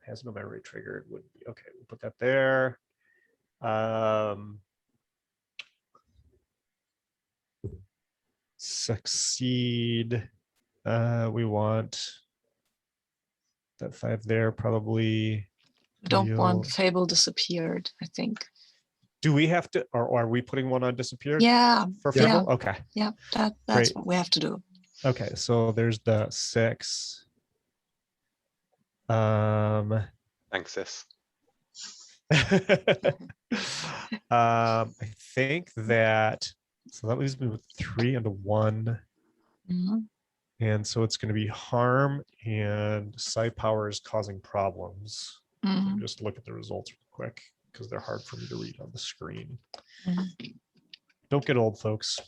Has no memory triggered. Would be okay. We'll put that there. Succeed. We want that 5 there. Probably. Don't want Fable disappeared, I think. Do we have to, or are we putting one on disappeared? Yeah. For Fable? Yeah. Okay. Yeah, that's Great. what we have to do. Okay, so there's the 6. Thanks, sis. I think that, so that leaves me with 3 and a 1. Mhm. And so it's going to be harm and psi powers causing problems. Mhm. Just look at the results real quick because they're hard for me to read on the screen. Mhm. Don't get old, folks.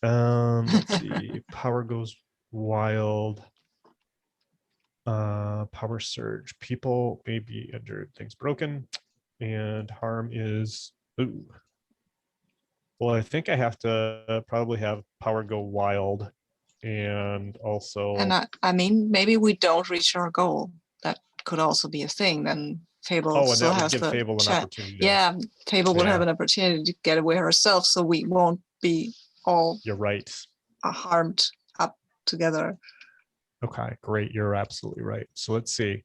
Let's see. Power goes wild. Power surge. People may be injured. Things broken. And harm is ooh. Well, I think I have to probably have power go wild, and also. And I mean, maybe we don't reach our goal. That could also be a thing. Then Fable and still that would has give the Fable an opportunity. Yeah, Fable would have an opportunity to get away herself, so we won't be all. You're right. Harmed up together. Okay, great. You're absolutely right. So let's see.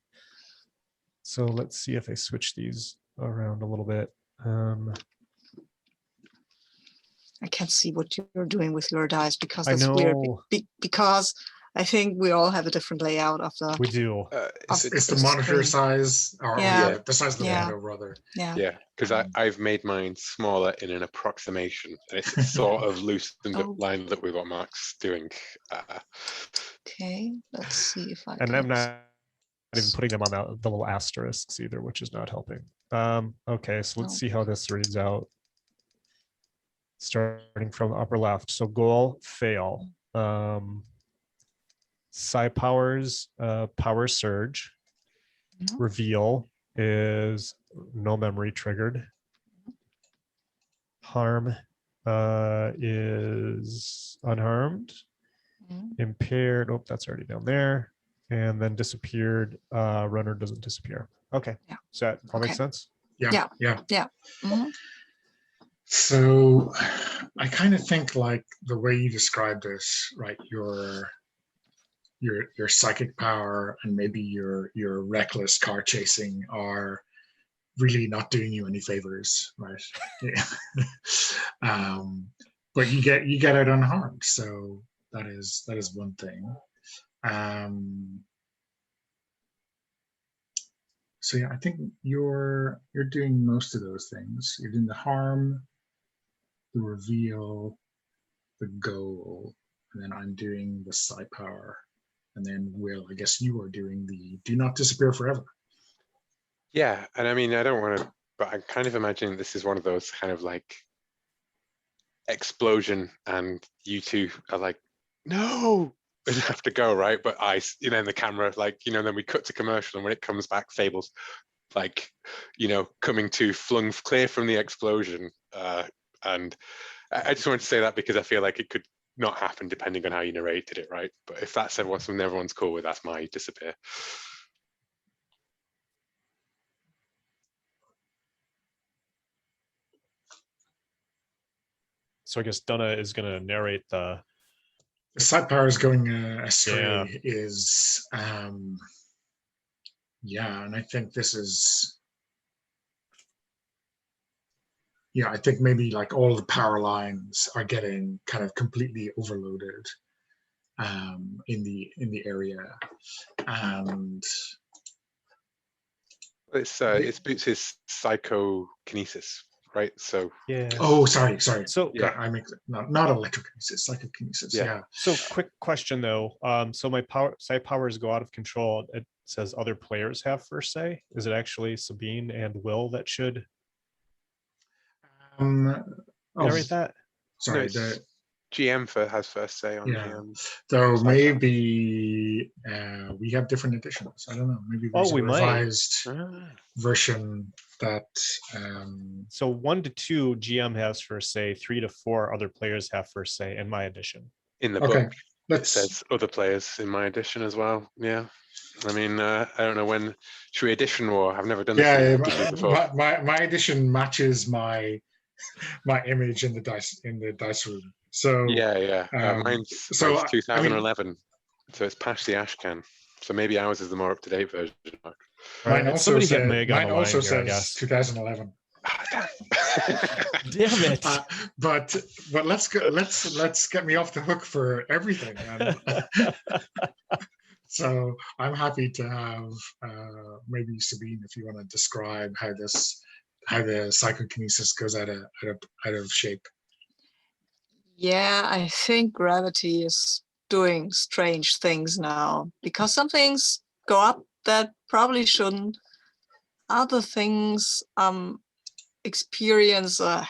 So let's see if I switch these around a little bit. I can't see what you're doing with your dice because I that's know. weird. Because I think we all have a different layout of the. We do. It's the monitor size, or Yeah. the size of the Yeah. window, rather. Yeah, because I've made mine smaller in an approximation, and it's sort of loosened the line that we've got Max doing. Okay, let's see if I. And I'm not even putting them on the little asterisks either, which is not helping. Okay, so let's see how this reads out. Starting from the upper left. So goal, fail. Psi powers, power surge. Reveal is no memory triggered. Harm is unharmed. Impaired, oh, that's already down there. And then disappeared, runner doesn't disappear. Okay, does that all make sense? Yeah. Mm-hmm. So I kind of think like the way you described this, right? Your psychic power and maybe your reckless car chasing are really not doing you any favors, right? Yeah. But you get out unharmed, so that is one thing. So yeah, I think you're doing most of those things. You're doing the harm, the reveal, the goal, and then I'm doing the psi power, and then Will, I guess you are doing the do not disappear forever. Yeah, and I mean, I don't want to, but I'm kind of imagining this is one of those kind of like explosion, and you two are like, no, and have to go, right? But in the camera, like, then we cut to commercial, and when it comes back, Fable's like, coming to flung clear from the explosion. And I just wanted to say that because I feel like it could not happen depending on how you narrated it, right? But if that's something everyone's cool with, that's my disappear. So I guess Donna is going to narrate the psi power is going astray. Yeah. Is yeah, and I think this is. Yeah, I think maybe like all the power lines are getting kind of completely overloaded in the area, and it's Boots' psychokinesis, right? So yeah. oh, sorry. So yeah, I make not electrokinesis, psychokinesis. Yeah. So quick question though. So my psi powers go out of control. It says other players have first say. Is it actually Sabine and Will that should Oh, narrate that? no, sorry. it's GM has first say on Yeah. the. So Psi power. maybe we have different editions. I don't know. Maybe there's we a might. revised version that. So 1 to 2 GM has first say. 3 to 4 other players have first say in my edition. In the Okay, book, it says other players in my edition as well. Yeah. I mean, I don't know when. Should we edition war? I've never done this Yeah, before. my edition matches my image in the dice room. So Yeah. Mine's 2011, so it's past the Ashcan. So maybe ours is the more up-to-date version. Mine also somebody get says Meg on the line here, I guess. 2011. Damn it! But let's get me off the hook for everything. So I'm happy to have maybe Sabine, if you want to describe how the psychokinesis goes out of shape. Yeah, I think gravity is doing strange things now because some things go up that probably shouldn't. Other things experience the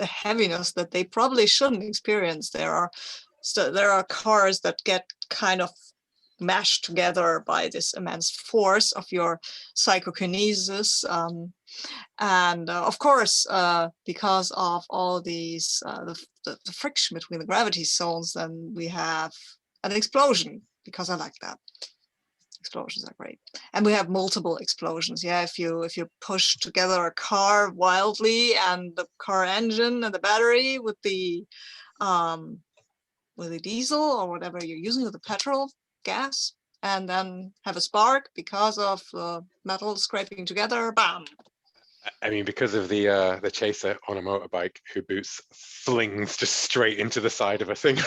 heaviness that they probably shouldn't experience. There are cars that get kind of mashed together by this immense force of your psychokinesis. And of course, because of all these, the friction between the gravity zones, then we have an explosion, because I like that. Explosions are great. And we have multiple explosions. Yeah, if you push together a car wildly, and the car engine and the battery with the diesel or whatever you're using, with the petrol, gas, and then have a spark because of the metal scraping together, bam. I mean, because of the chaser on a motorbike who Boots flings just straight into the side of a thing.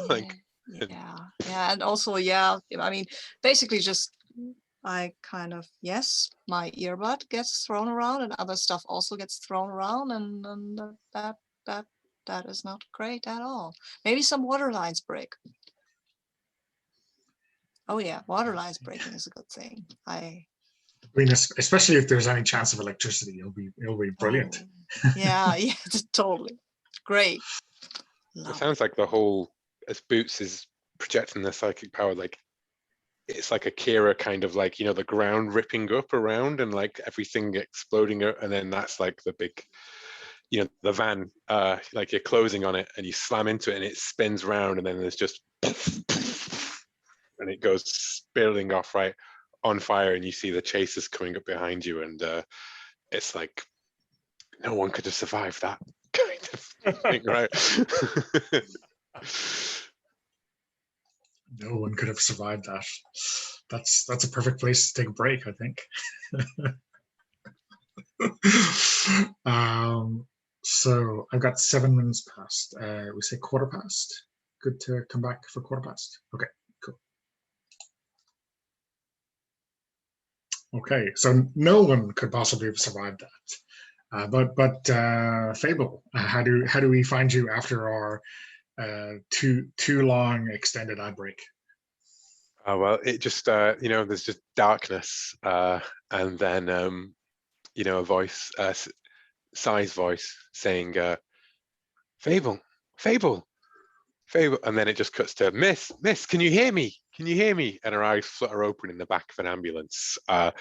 Like, yeah, and also, yeah, I mean, basically just I kind of, yes, my earbud gets thrown around and other stuff also gets thrown around, and that is not great at all. Maybe some water lines break. Oh yeah, water lines breaking is a good thing. I mean, especially if there's any chance of electricity, it'll be brilliant. Yeah, totally. Great. It sounds like the whole, as Boots is projecting the psychic power, like it's like Akira kind of like, the ground ripping up around and like everything exploding, and then that's like the big, the van, like you're closing on it and you slam into it and it spins round, and then there's just and it goes spilling off right on fire, and you see the chasers coming up behind you, and it's like no one could have survived that kind of thing, right? No one could have survived that. That's a perfect place to take a break, I think. So I've got 7 minutes past. We say quarter past. Good to come back for quarter past. Okay, cool. Okay, so no one could possibly have survived that. But Fable, how do we find you after our too long extended ad break? Well, it just there's just darkness, and then a voice, Psy's voice saying, "Fable, Fable, Fable," and then it just cuts to Miss, can you hear me? Can you hear me? And her eyes flutter open in the back of an ambulance, and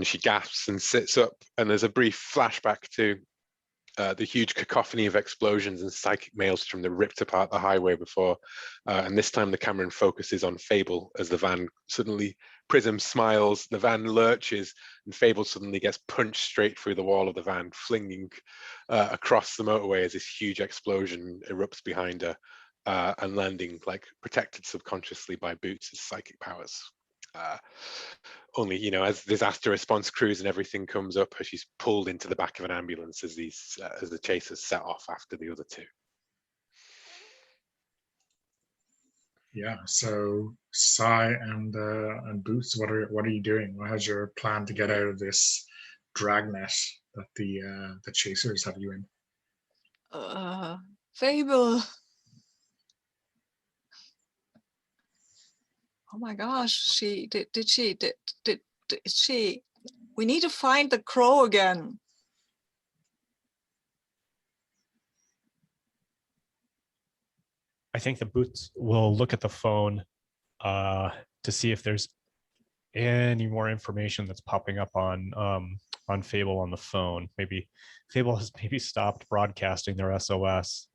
she gasps and sits up. And there's a brief flashback to the huge cacophony of explosions and psychic maelstrom that ripped apart the highway before. And this time the camera focuses on Fable as the van suddenly, Prism smiles, the van lurches, and Fable suddenly gets punched straight through the wall of the van, flinging across the motorway as this huge explosion erupts behind her, and landing like protected subconsciously by Boots' psychic powers. Only, as disaster response crews and everything comes up, as she's pulled into the back of an ambulance as the chasers set off after the other two. Yeah. So Sai and Boots, what are you doing? What is your plan to get out of this dragnet that the chasers have you in? Fable. Oh my gosh, she. We need to find the crow again. I think the Boots will look at the phone to see if there's any more information that's popping up on Fable on the phone. Maybe Fable has stopped broadcasting their SOS.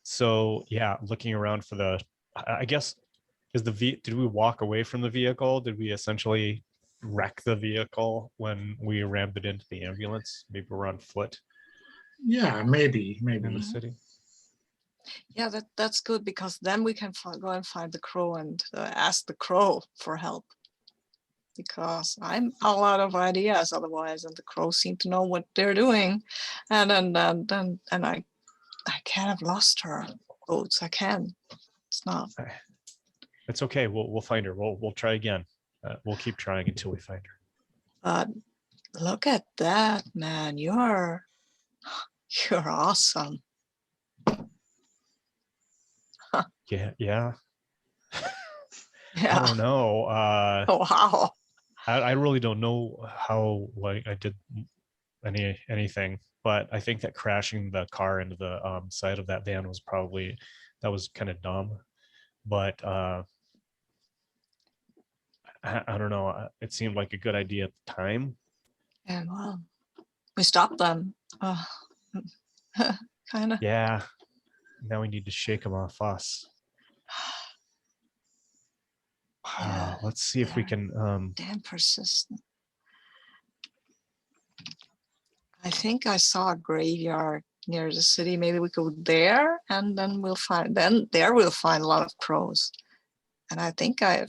So yeah, looking around for I guess, did we walk away from the vehicle? Did we essentially wreck the vehicle when we rammed it into the ambulance? Maybe we're on foot. Yeah, maybe. In the city. Yeah, that's good, because then we can go and find the crow and ask the crow for help. Because I'm all out of ideas otherwise, and the crows seem to know what they're doing, and I can't have lost her. Boots, I can. It's not. It's okay. We'll find her. We'll try again. We'll keep trying until we find her. But look at that, man! You're awesome. Yeah. Yeah. I don't know. Oh, wow. I really don't know how I did anything, but I think that crashing the car into the side of that van was kind of dumb. But I don't know. It seemed like a good idea at the time. And well, we stopped them. Kind of. Yeah. Now we need to shake them off us. Yeah, let's see if we can. Damn persistent. I think I saw a graveyard near the city. Maybe we go there, and then we'll find. Then there we'll find a lot of crows, and I think I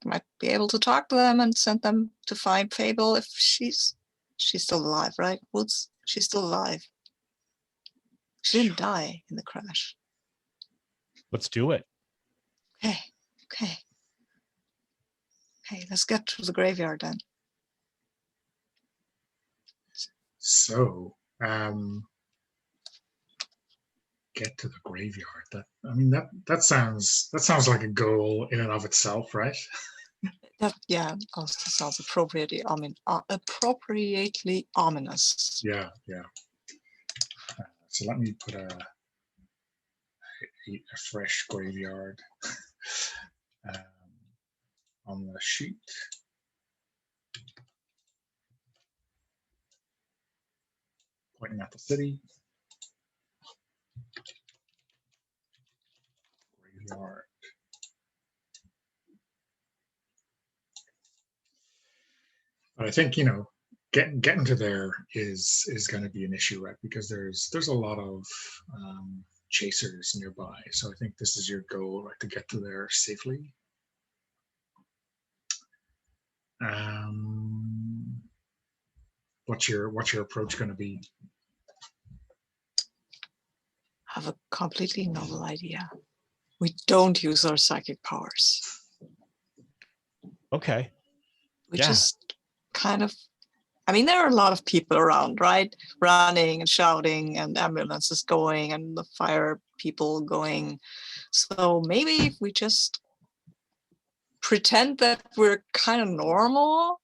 might be able to talk to them and send them to find Fable if she's still alive, right? Woods, she's still alive. She didn't die in the crash. Let's do it. Okay. Let's get to the graveyard then. So, get to the graveyard. That sounds like a goal in and of itself, right? That also sounds appropriately ominous. Yeah. So let me put a fresh graveyard on the sheet. Pointing at the city. Graveyard. But I think, getting to there is going to be an issue, right? Because there's a lot of chasers nearby. So I think this is your goal, right, to get to there safely. what's your approach going to be? I have a completely novel idea. We don't use our psychic powers. Okay. We Yeah. just kind of, I mean, there are a lot of people around, right? Running and shouting and ambulances going and the fire people going. So maybe if we just pretend that we're kind of normal.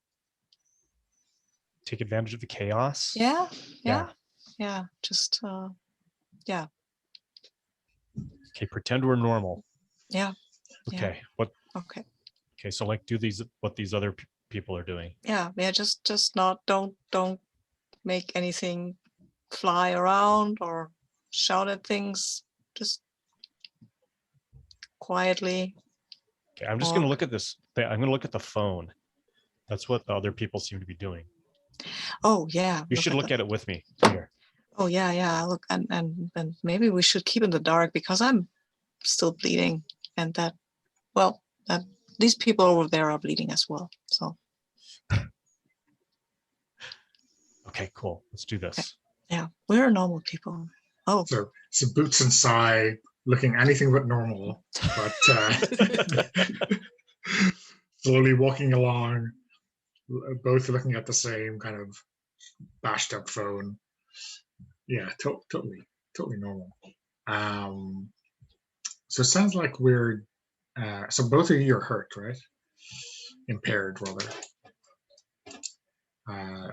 Take advantage of the chaos. Yeah. Yeah. Just, yeah. Okay, pretend we're normal. Yeah. Okay. Yeah. What? Okay. Okay, so like do what these other people are doing. Yeah. Just not, don't make anything fly around or shout at things. Just quietly. Okay, I'm just going to look at this. I'm going to look at the phone. That's what the other people seem to be doing. Oh yeah. You should look at it with me here. Oh yeah. Look, and maybe we should keep in the dark because I'm still bleeding, and that these people over there are bleeding as well. So. Okay, cool. Let's do this. Okay. Yeah, we're normal people. Oh. So Boots and Psi looking anything but normal, but slowly walking along, both looking at the same kind of bashed up phone. Yeah, totally normal. So it sounds like we're so both of you are hurt, right? Impaired, rather.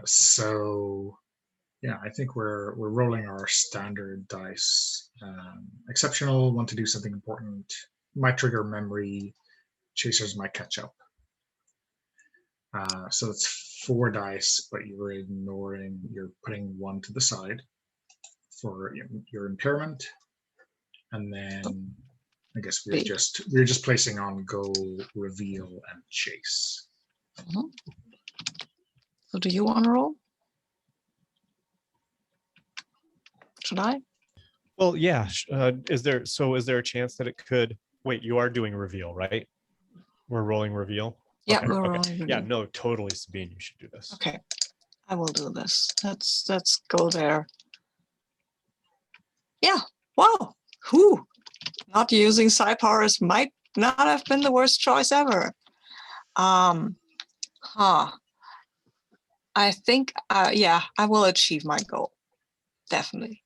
So yeah, I think we're rolling our standard dice. Exceptional, want to do something important, might trigger memory. Chasers might catch up. So it's 4 dice, but you're putting 1 to the side for your impairment, and then I guess we're just placing on go, reveal, and chase. Mm-hmm. So do you want to roll? Should I? Well, yeah. Is there a chance that it could? Wait, you are doing reveal, right? We're rolling reveal. Yeah, okay, we're okay. rolling reveal. Yeah, no, totally, Sabine. You should do this. Okay, I will do this. Let's go there. Yeah. Wow. Whew. Not using psi powers might not have been the worst choice ever. I think, yeah, I will achieve my goal. Definitely.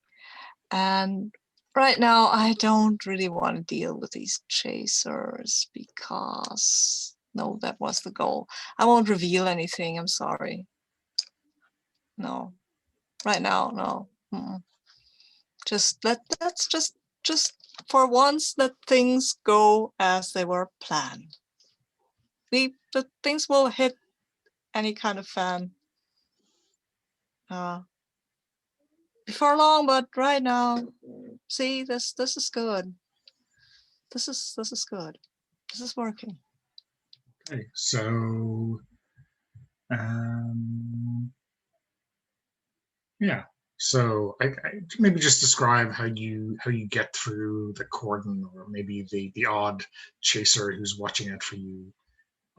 And right now, I don't really want to deal with these chasers because, no, that was the goal. I won't reveal anything. I'm sorry. No. Right now, no. Mm-mm. Let's just for once let things go as they were planned. The things will hit any kind of fan before long, but right now, see, this is good. This is good. This is working. Okay, so yeah. So I maybe just describe how you get through the cordon, or maybe the odd chaser who's watching out for you,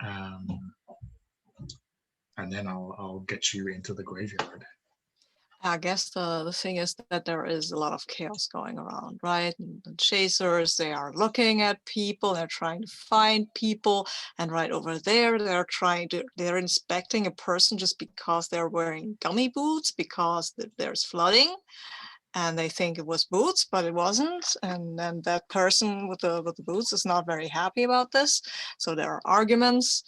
and then I'll get you into the graveyard. I guess the thing is that there is a lot of chaos going around, right? And the chasers, they are looking at people, they're trying to find people, and right over there, they're inspecting a person just because they're wearing gummy boots because there's flooding, and they think it was boots, but it wasn't. And then that person with the boots is not very happy about this, so there are arguments,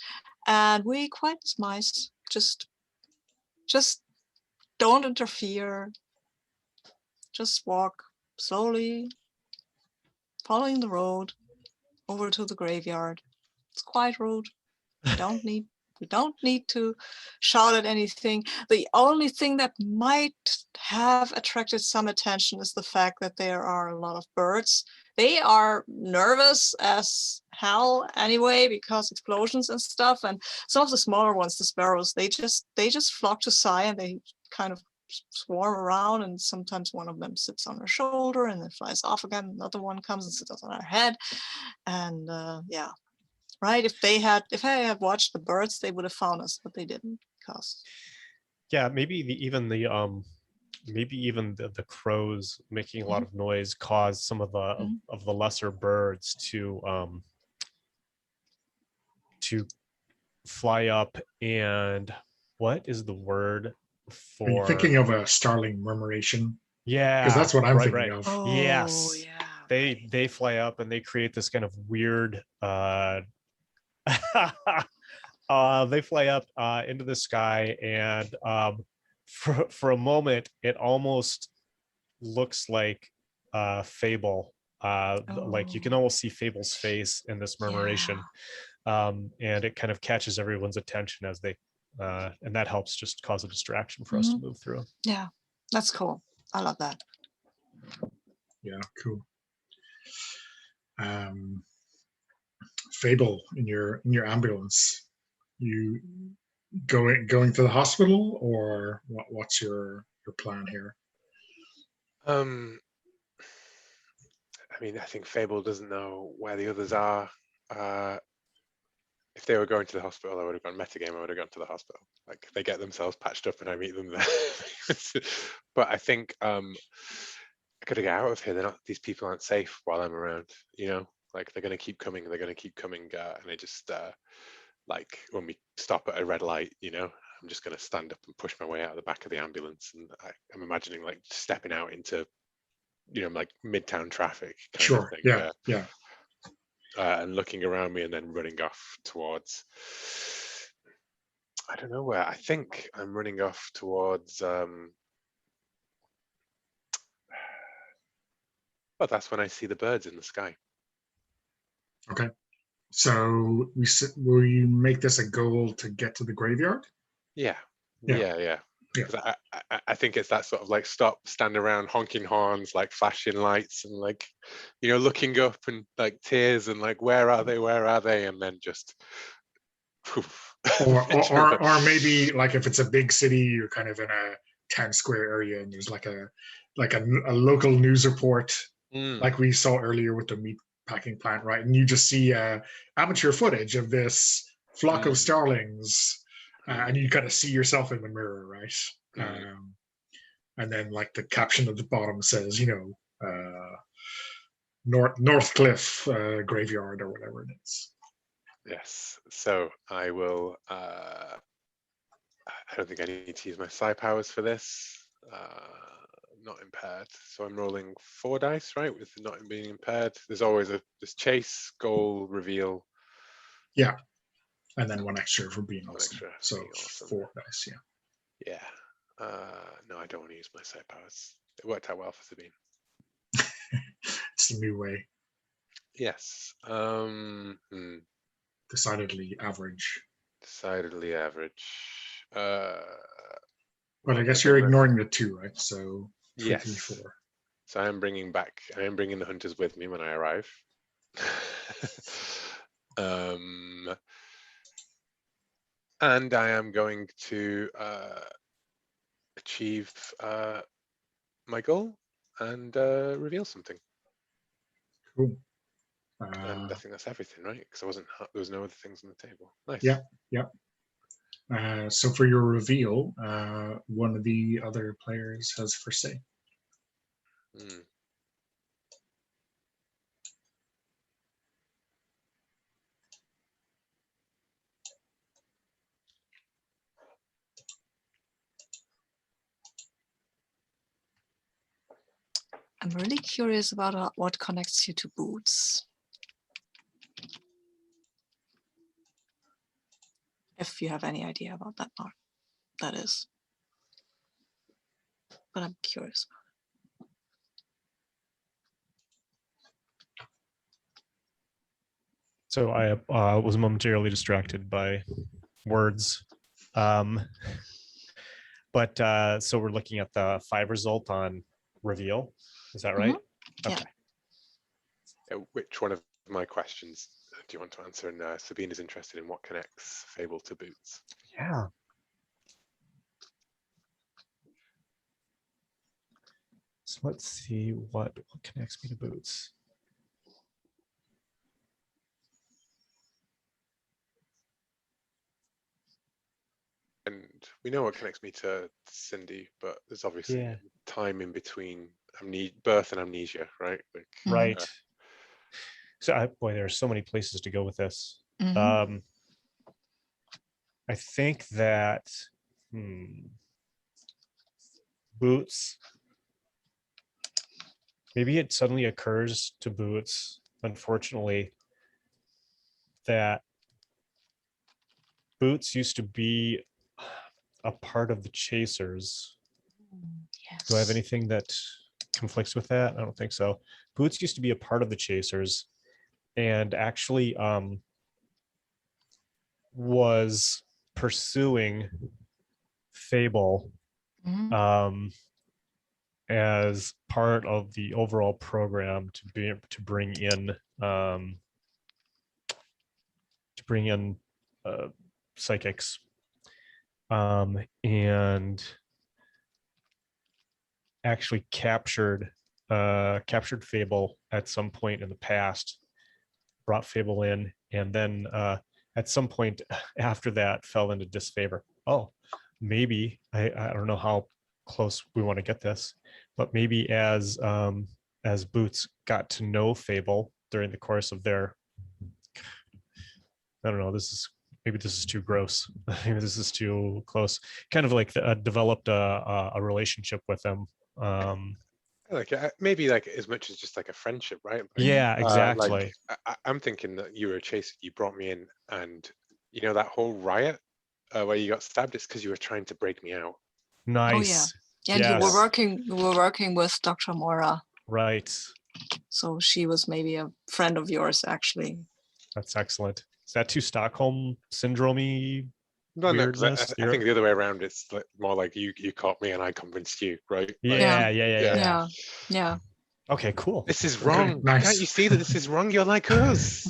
and we quite as mice just don't interfere. Just walk slowly, following the road over to the graveyard. It's a quiet road. We don't need to shout at anything. The only thing that might have attracted some attention is the fact that there are a lot of birds. They are nervous as hell anyway because explosions and stuff. And some of the smaller ones, the sparrows, they just flock to Psi and they kind of swarm around, and sometimes one of them sits on her shoulder and then flies off again. Another one comes and sits on her head. And yeah. Right? If I had watched the birds, they would have found us, but they didn't because Yeah, maybe even the crows making a lot of noise caused some of the lesser birds to fly up. And what is the word Are you for? thinking of a starling murmuration? Yeah, Because that's what I'm thinking right. of. Oh, Yes, yeah. they fly up and they create this kind of weird. They fly up into the sky, and for a moment, it almost looks like Fable. Like you can Oh, almost see Fable's face in this murmuration, and it kind of catches everyone's attention as they, and that helps just cause a distraction for us to move through. yeah, that's cool. I love that. Yeah, cool. Fable, in your ambulance, you going to the hospital, or what's your plan here? I mean, I think Fable doesn't know where the others are. If they were going to the hospital, I would have gone metagame. I would have gone to the hospital. Like they get themselves patched up, and I meet them there. But I think I gotta get out of here. They're not. These people aren't safe while I'm around. You know, like they're gonna keep coming. They're gonna keep coming, and I just like when we stop at a red light, you know, I'm just gonna stand up and push my way out of the back of the ambulance, and I'm imagining like stepping out into, you know, like midtown traffic kind of Sure. thing. Yeah. And looking around me and then running off towards, I don't know where. I think I'm running off towards well, that's when I see the birds in the sky. Okay. So will you make this a goal to get to the graveyard? Yeah. Yeah. Because I think it's that sort of like stop, stand around, honking horns, like flashing lights, and like, you know, looking up and like tears and like, where are they? Where are they? And then just poof. Or maybe like if it's a big city, you're kind of in a town square area, and there's like a local news report, like we saw earlier with the meat packing plant, right? And you just see amateur footage of this flock of starlings, and you kind of see yourself in the mirror, right? And then like the caption at the bottom says, you know, Northcliffe graveyard or whatever it is. Yes. So I will. I don't think I need to use my psi powers for this. Not impaired. So I'm rolling 4 dice, right? With not being impaired. There's always this chase, goal, reveal. Yeah. And then one extra for being One awesome. extra for So being awesome. 4 dice, yeah. Yeah. No, I don't want to use my psi powers. It worked out well for Sabine. It's the new way. Yes. Decidedly average. Decidedly average. But I guess you're ignoring the 2, right? So 3, yes. 3, 4. So I am bringing the hunters with me when I arrive. And I am going to achieve my goal and reveal something. Cool. And I think that's everything, right? Because there was no other things on the table. Nice. Yeah. So for your reveal, one of the other players has first say. I'm really curious about what connects you to boots. If you have any idea about that part, that is. But I'm curious about it. So I was momentarily distracted by words. But so we're looking at the 5 result on reveal. Is that right? Yeah. Okay. Which one of my questions do you want to answer? And Sabine is interested in what connects Fable to boots. Yeah. So let's see what connects me to boots. And we know what connects me to Cindy, but there's obviously Yeah. time in between birth and amnesia, right? Like, Right. So boy, there are so many places to go with this. Mhm. I think that Boots, maybe it suddenly occurs to Boots, unfortunately, that Boots used to be a part of the Chasers. Yes. Do I have anything that conflicts with that? I don't think so. Boots used to be a part of the Chasers and actually was pursuing Fable Mhm. As part of the overall program to bring in psychics, and actually captured Fable at some point in the past, brought Fable in, and then at some point after that fell into disfavor. Oh, maybe I don't know how close we want to get this, but maybe as Boots got to know Fable during the course of their, I don't know, maybe this is too gross. Maybe this is too close. Kind of like developed a relationship with them. like maybe like as much as just like a friendship, right? Like, Yeah, exactly. like I'm thinking that you were a chaser, you brought me in, and you know that whole riot where you got stabbed. It's because you were trying to break me out. Oh yeah. Nice. And you Yes. were working with Dr. Mora. Right. So she was maybe a friend of yours, actually. That's excellent. Is that too Stockholm syndrome-y? No, no, because Weirdness? I think the other way around. It's like more like you caught me and I convinced you, right? Like, Yeah, Yeah. yeah. Yeah. Okay, cool. this is Okay, wrong. nice. Can't you see that this is wrong? You're like us.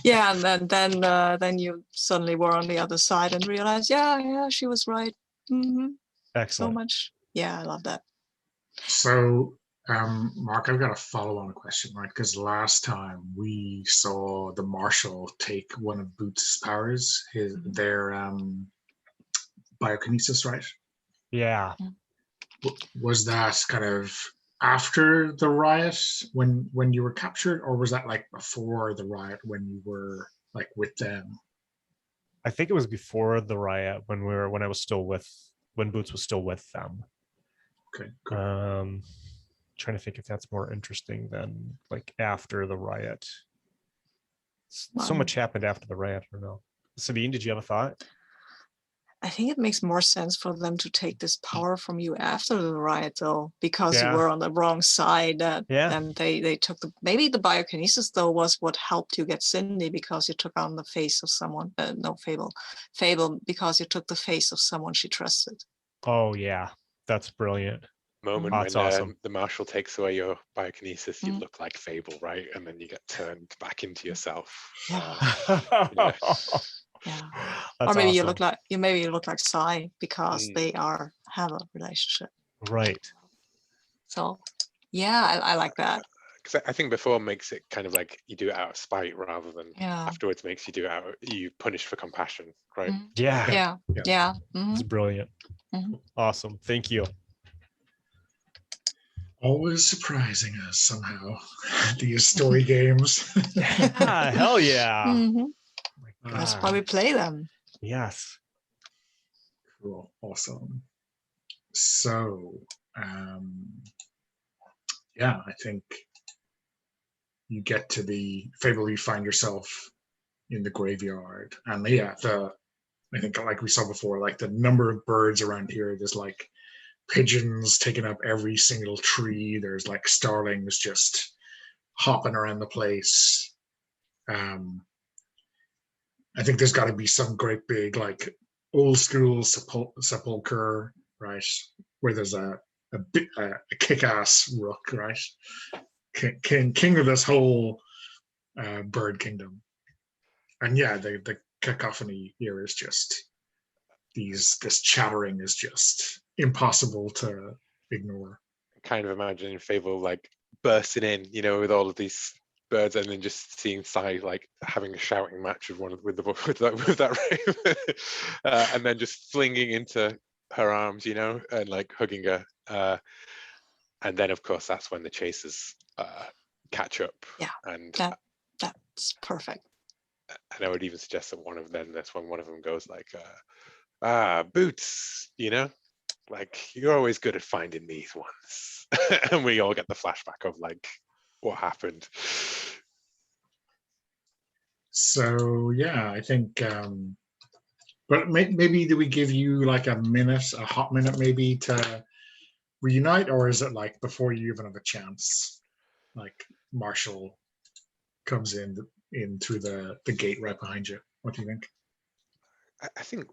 Yeah, and then you suddenly were on the other side and realized, yeah, she was right. So Excellent. much. Yeah, I love that. So, Mark, I've got a follow-on question, right? Because last time we saw the Marshal take one of Boots' powers, their biokinesis, right? Yeah. Was that kind of after the riot when you were captured, or was that like before the riot when you were like with them? I think it was before the riot when when Boots was still with them. Okay, cool. Trying to think if that's more interesting than like after the riot. So much happened after the riot. I don't know. Sabine, did you have a thought? I think it makes more sense for them to take this power from you after the riot, though, because you Yeah. were on the wrong side. Yeah. And they took maybe the biokinesis, though, was what helped you get Cindy, because you took on the face of someone. No, Fable, because you took the face of someone she trusted. Oh yeah, that's brilliant. Moment That's when awesome. the Marshal takes away your biokinesis, you Mhm. look like Fable, right? And then you get turned back into yourself. Yeah. Yeah. Yeah. That's Or maybe awesome. you look like Psi, because Mm. they have a relationship. Right. So yeah, I like that. Because I think before makes it kind of like you do it out of spite rather than Yeah. afterwards makes you do it out, you punish for compassion, right? Mhm. Yeah. Yeah. Yeah. Yeah. It's Mhm. brilliant. Mhm. Awesome. Thank you. Always surprising us somehow. These story games. Yeah, hell yeah. Mhm. My That's God. why we play them. Yes. Cool. Awesome. So, yeah, I think you get to the Fable, you find yourself in the graveyard, and yeah, I think like we saw before, like the number of birds around here, there's like pigeons taking up every single tree. There's like starlings just hopping around the place. I think there's got to be some great big like old school sepulcher, right? Where there's a kick-ass rook, right? King of this whole bird kingdom. And yeah, the cacophony here is just this chattering is just impossible to ignore. Kind of imagining Fable like bursting in, you know, with all of these birds, and then just seeing Psi like having a shouting match with that raven, and then just flinging into her arms, you know, and like hugging her. And then, of course, that's when the chasers catch up. Yeah, and that's perfect. I would even suggest that that's when one of them goes like, Boots, you know, like you're always good at finding these ones. And we all get the flashback of like what happened. So yeah, I think. But maybe do we give you like a hot minute, maybe to reunite, or is it like before you even have a chance? Like Marshall comes in through the gate right behind you. What do you think? I think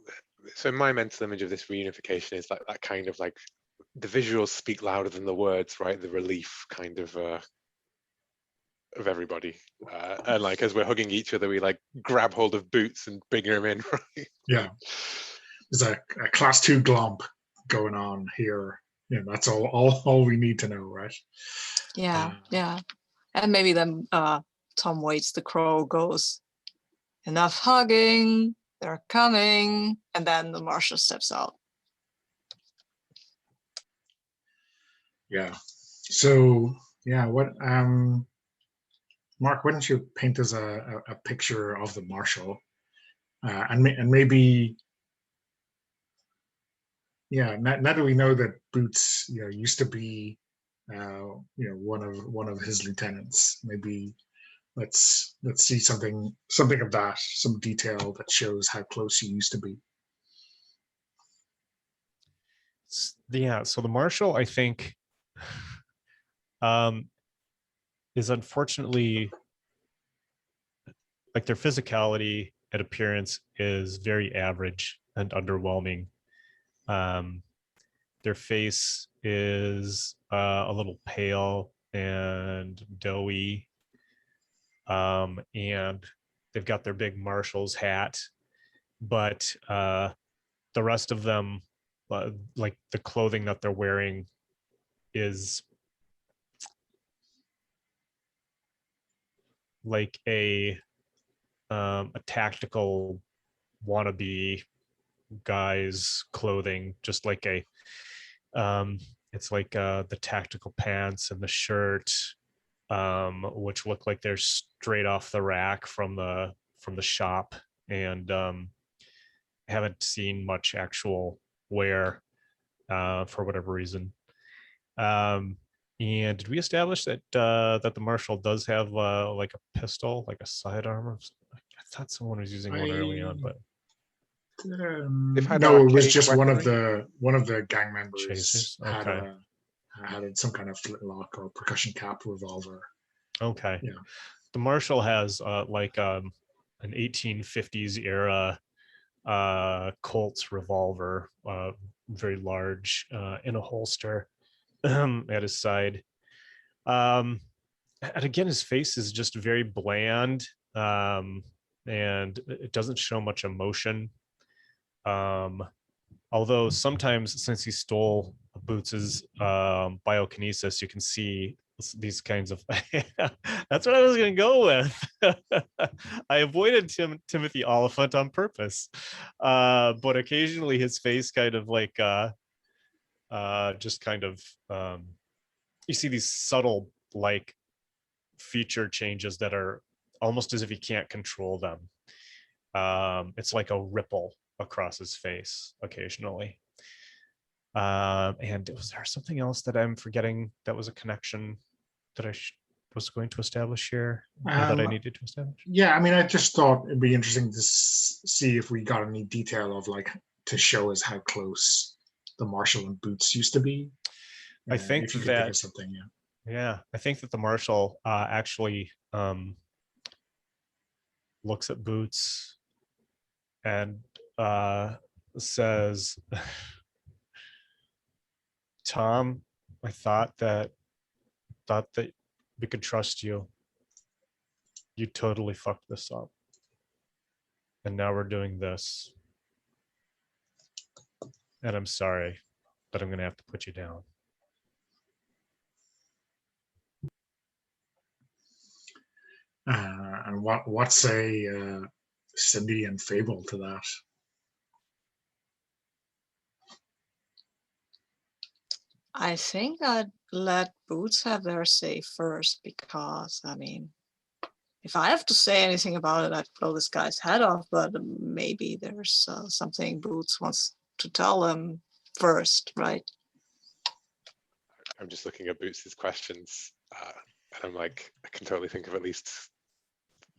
so. My mental image of this reunification is like that kind of like the visuals speak louder than the words, right? The relief kind of everybody, and like as we're hugging each other, we like grab hold of Boots and bring him in, right? Yeah, there's a class 2 glomp going on here. Yeah, that's all we need to know, right? Yeah, and maybe then Tom Waits the crow goes, enough hugging, they're coming, and then the marshal steps out. Yeah. So yeah, what Mark, why don't you paint us a picture of the marshal, and maybe yeah, now that we know that Boots, used to be, one of his lieutenants, maybe let's see something of that, some detail that shows how close he used to be. Yeah, so the marshal, I think, is unfortunately, like, their physicality and appearance is very average and underwhelming. Their face is a little pale and doughy, and they've got their big marshal's hat, but the rest of them, like the clothing that they're wearing, is like a tactical wannabe guy's clothing, just like it's like the tactical pants and the shirt, which look like they're straight off the rack from the shop, and haven't seen much actual wear for whatever reason. And did we establish that that the marshal does have like a pistol, like a sidearm? I thought someone was using one early on, but no, it was just one of the gang members chasers. had Okay. had some kind of flintlock or percussion cap revolver. Okay. Yeah. The marshal has like an 1850s era Colt's revolver, very large, in a holster at his side. And again, his face is just very bland, and it doesn't show much emotion. Although sometimes, since he stole Boots's biokinesis, you can see these kinds of that's what I was going to go with. I avoided Timothy Oliphant on purpose, but occasionally his face kind of like just kind of you see these subtle like feature changes that are almost as if he can't control them. It's like a ripple across his face occasionally. And was there something else that I'm forgetting that was a connection that I was going to establish here, or that I needed to establish? Yeah, I mean, I just thought it'd be interesting to see if we got any detail of like to show us how close the marshal and Boots used to be. I think if you could that think of something, yeah, I think that the marshal actually looks at Boots and says, Tom, I thought that we could trust you. You totally fucked this up. And now we're doing this. And I'm sorry, but I'm going to have to put you down. And what say Cindy and Fable to that? I think I'd let Boots have their say first because, I mean, if I have to say anything about it, I'd blow this guy's head off, but maybe there's something Boots wants to tell them first, right? I'm just looking at Boots's questions, and I'm like, I can totally think of at least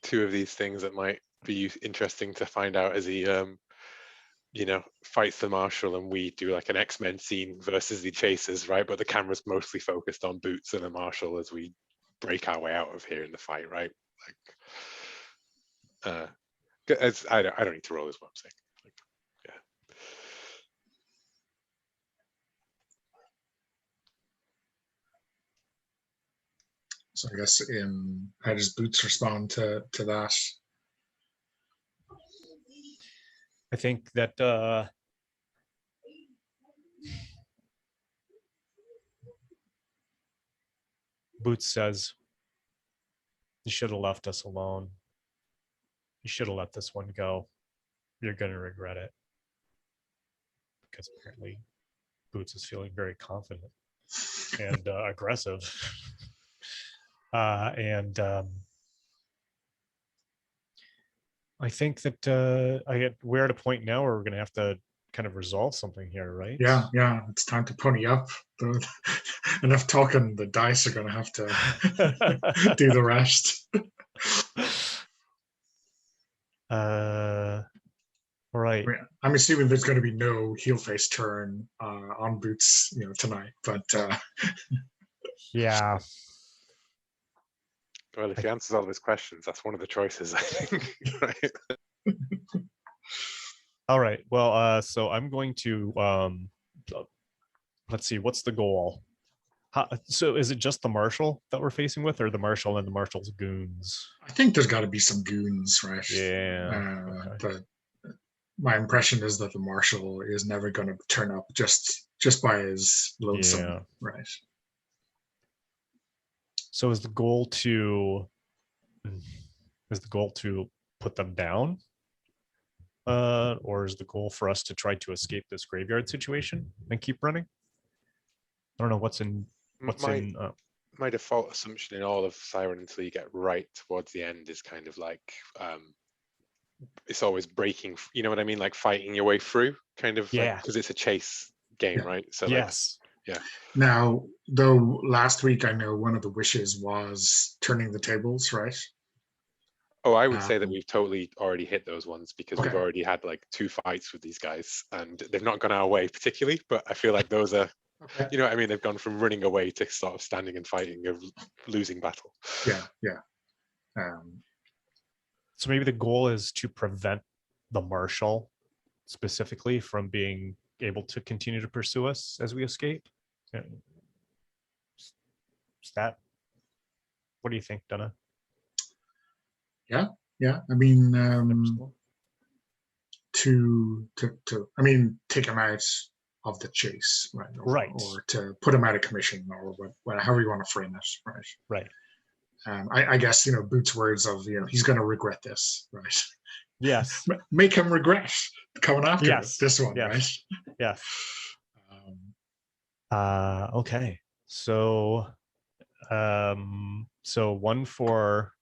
2 of these things that might be interesting to find out as he, fights the Marshal, and we do like an X-Men scene versus the Chasers, right? But the camera's mostly focused on Boots and the Marshal as we break our way out of here in the fight, right? Like, I don't need to roll, is what I'm saying. Like, yeah. So I guess how does Boots respond to that? I think that Boots says, "You should have left us alone. You should have let this one go. You're going to regret it." Because apparently Boots is feeling very confident and aggressive. And I think that we're at a point now where we're going to have to kind of resolve something here, right? Yeah, it's time to pony up. Enough talking, the dice are going to have to do the rest. All right. I'm assuming there's going to be no heel face turn on Boots, tonight. But yeah. Well, if he answers all of his questions, that's one of the choices, I think. Right? All right. Well, so I'm going to let's see. What's the goal? So is it just the Marshal that we're facing with, or the Marshal and the Marshal's goons? I think there's got to be some goons, right? Yeah. Okay. But my impression is that the Marshal is never going to turn up just by his lonesome, right? So is the goal to put them down, or is the goal for us to try to escape this graveyard situation and keep running? I don't know what's in. My default assumption in all of Psi Run until you get right towards the end is kind of like it's always breaking. You know what I mean? Like fighting your way through, kind of. Yeah. Because it's a chase game, right? So yes. Yeah. Now, though, last week I know one of the wishes was turning the tables, right? Oh, I would say that we've totally already hit those ones because we've already had like 2 fights with these guys and they've not gone our way particularly, but I feel like those are, you know what I mean? They've gone from running away to sort of standing and fighting a losing battle. Yeah. So maybe the goal is to prevent the Marshal specifically from being able to continue to pursue us as we escape. Is that, what do you think, Donna? Yeah. I mean, take him out of the chase, right? Or to put him out of commission, or however you want to frame it, right? I guess Boots' words of he's going to regret this, right? Yes. Make him regret coming after this one, right? Yes. Okay. So, one for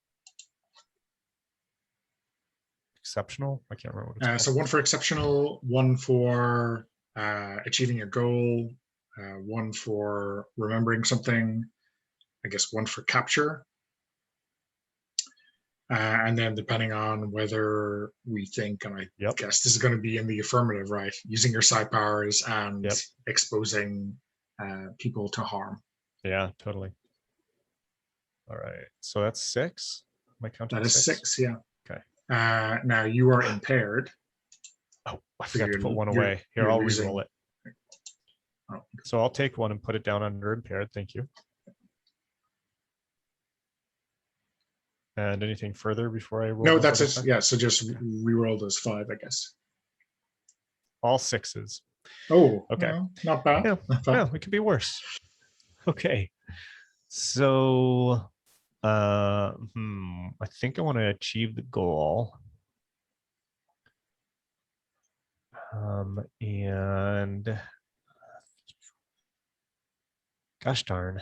exceptional. I can't remember what it's called. So one for exceptional, one for achieving a goal, one for remembering something, I guess one for capture. And then depending on whether we think, and I guess this is going to be in the affirmative, right? Using your psi powers and exposing people to harm. Yeah, totally. All right. So that's 6. Am I counting? That is 6, yeah. Okay. Now you are impaired. Oh, I forgot to put one away. Here, I'll re-roll it. Oh. So I'll take one and put it down under impaired. Thank you. And anything further before I roll? No, that's it. Yeah, so just re-roll those 5, I guess. All 6s. Oh, okay. Well, not bad. Yeah, it could be worse. Okay. So I think I want to achieve the goal. And gosh darn,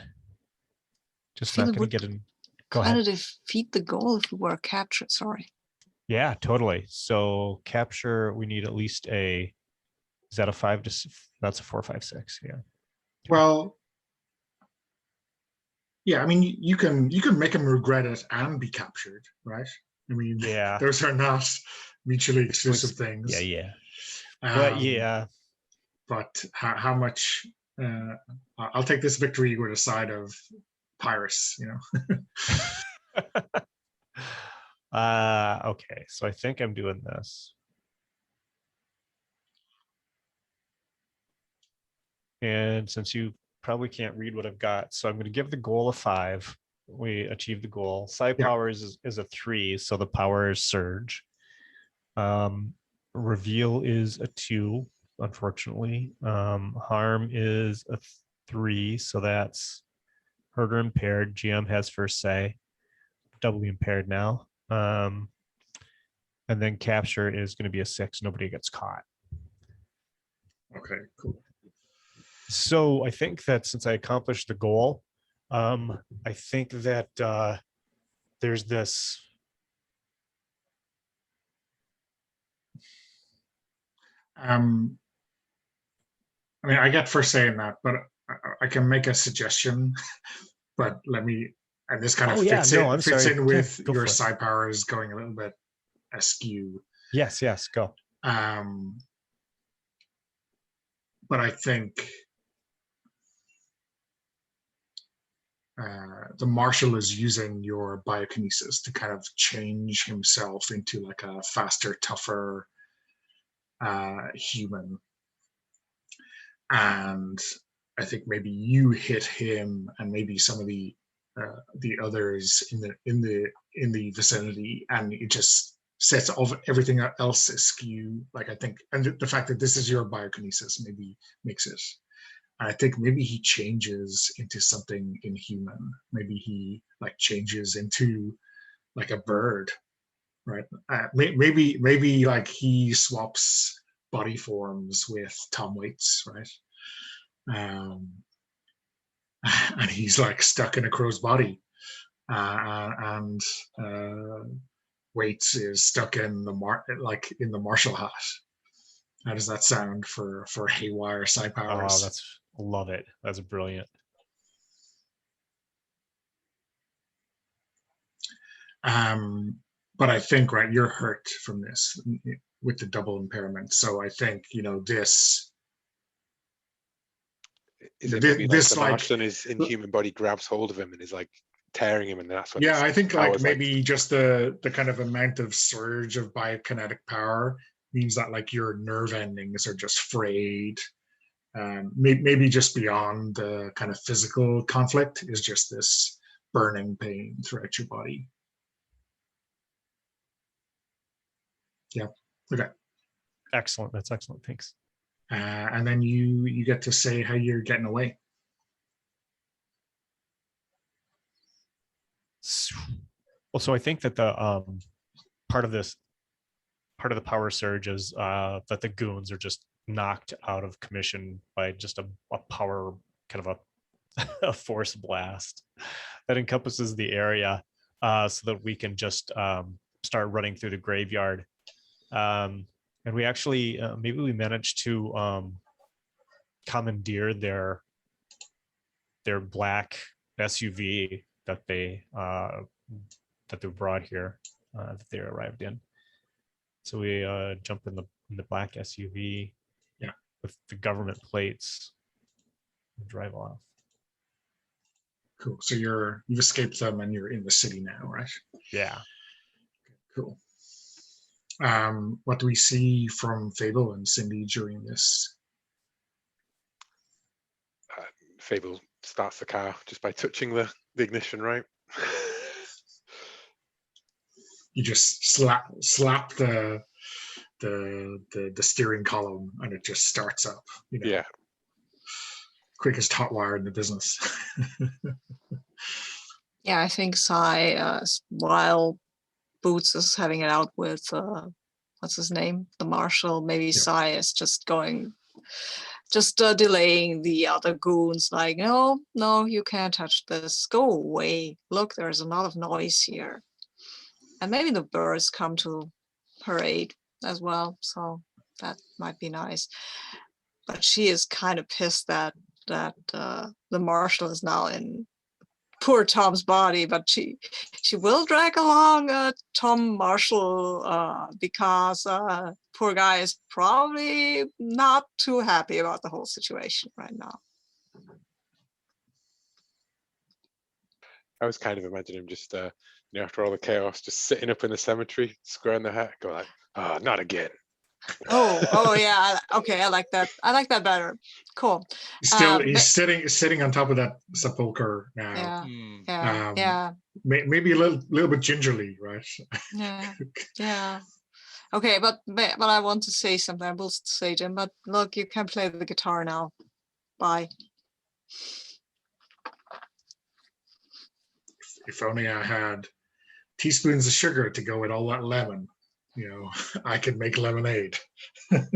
just feel not it going to would get in. Go kind ahead. of defeat the goal if we were captured. Sorry. Yeah, totally. So capture, we need at least a, is that a 5 to, that's a 4, 5, 6. Yeah. Well, yeah, I mean, you can make him regret it and be captured, right? I mean, Yeah. those are not mutually exclusive things. Yeah, yeah. But yeah. But how much? I'll take this victory with a side of Pyrus, you know. Okay, so I think I'm doing this. And since you probably can't read what I've got, so I'm going to give the goal a 5. We achieve the goal. Psi powers is a 3, so the power is surge. Reveal is a 2, unfortunately. Harm is a 3, so that's herder impaired. GM has first say, doubly impaired now. And then capture is going to be a 6. Nobody gets caught. Okay, cool. So I think that since I accomplished the goal, I think that there's this. I mean, I get for saying that, but I can make a suggestion. But let me, and this kind of fits in with your psi powers going a little bit askew. Yes, go. But I think the marshal is using your biokinesis to kind of change himself into like a faster, tougher human. And I think maybe you hit him and maybe some of the others in the vicinity, and it just sets off everything else askew. Like I think, and the fact that this is your biokinesis maybe makes it. I think maybe he changes into something inhuman. Maybe he like changes into like a bird, right? Maybe like he swaps body forms with Tom Waits, right? And he's like stuck in a crow's body, and Waits is stuck in the in the martial hat. How does that sound for haywire psi powers? Oh, love it. That's brilliant. But I think, right, you're hurt from this with the double impairment. So I think, this. Is it maybe like the marshal in his inhuman body grabs hold of him and is like tearing him, and that's what? Yeah, I think like maybe just the kind of amount of surge of biokinetic power means that like your nerve endings are just frayed. Maybe just beyond the kind of physical conflict is just this burning pain throughout your body. Yeah. Okay. Excellent. That's excellent. Thanks. And then you get to say how you're getting away. Well, so I think that the part of the power surge is that the goons are just knocked out of commission by just a power kind of a force blast that encompasses the area, so that we can just start running through the graveyard. And we actually maybe we managed to commandeer their black SUV that they brought here, that they arrived in. So we jump in the black SUV, yeah, with the government plates, and drive off. Cool. So you've escaped them and you're in the city now, right? Yeah. Cool. What do we see from Fable and Cindy during this? Fable starts the car just by touching the ignition, right? You just slap the steering column and it just starts up. Yeah. Quickest hot wire in the business. Yeah, I think Psy, while Boots is having it out with what's his name, the marshal. Maybe Psy is just delaying the other goons. Like, no, you can't touch this. Go away. Look, there's a lot of noise here. And maybe the birds come to her aid as well. So that might be nice. But she is kind of pissed that the marshal is now in poor Tom's body, but she will drag along Tom Marshall because poor guy is probably not too happy about the whole situation right now. I was kind of imagining him just, after all the chaos, just sitting up in the cemetery, squaring the hat, going like, "Oh, not again." Oh yeah. Okay, I like that. I like that better. Cool. He's sitting on top of that sepulcher now. Yeah. Maybe a little bit gingerly, right? Yeah. Okay, but I want to say something. I will say, Jim. But look, you can play the guitar now. Bye. If only I had teaspoons of sugar to go with all that lemon. I could make lemonade. That's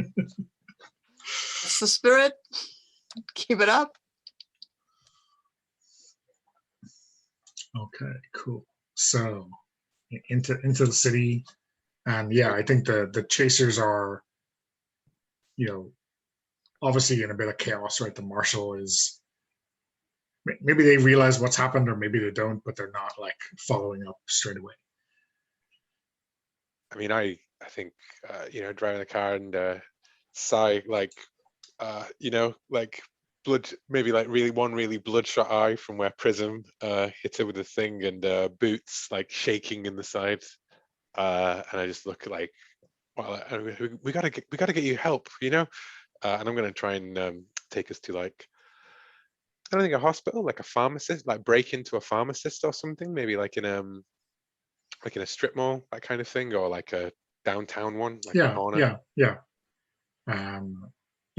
the spirit. Keep it up. Okay, cool. So into the city, and yeah, I think the chasers are, obviously in a bit of chaos, right? The marshal is, maybe they realize what's happened, or maybe they don't, but they're not like following up straight away. I mean, I think driving the car and Psy, like blood, maybe like really bloodshot eye from where Prism hit her with the thing, and Boots like shaking in the side, and I just look like, well, we gotta get you help, and I'm gonna try and take us to, like, I don't think a hospital, like a pharmacist, like break into a pharmacist or something, maybe like in a strip mall, that kind of thing, or like a downtown one, like a corner.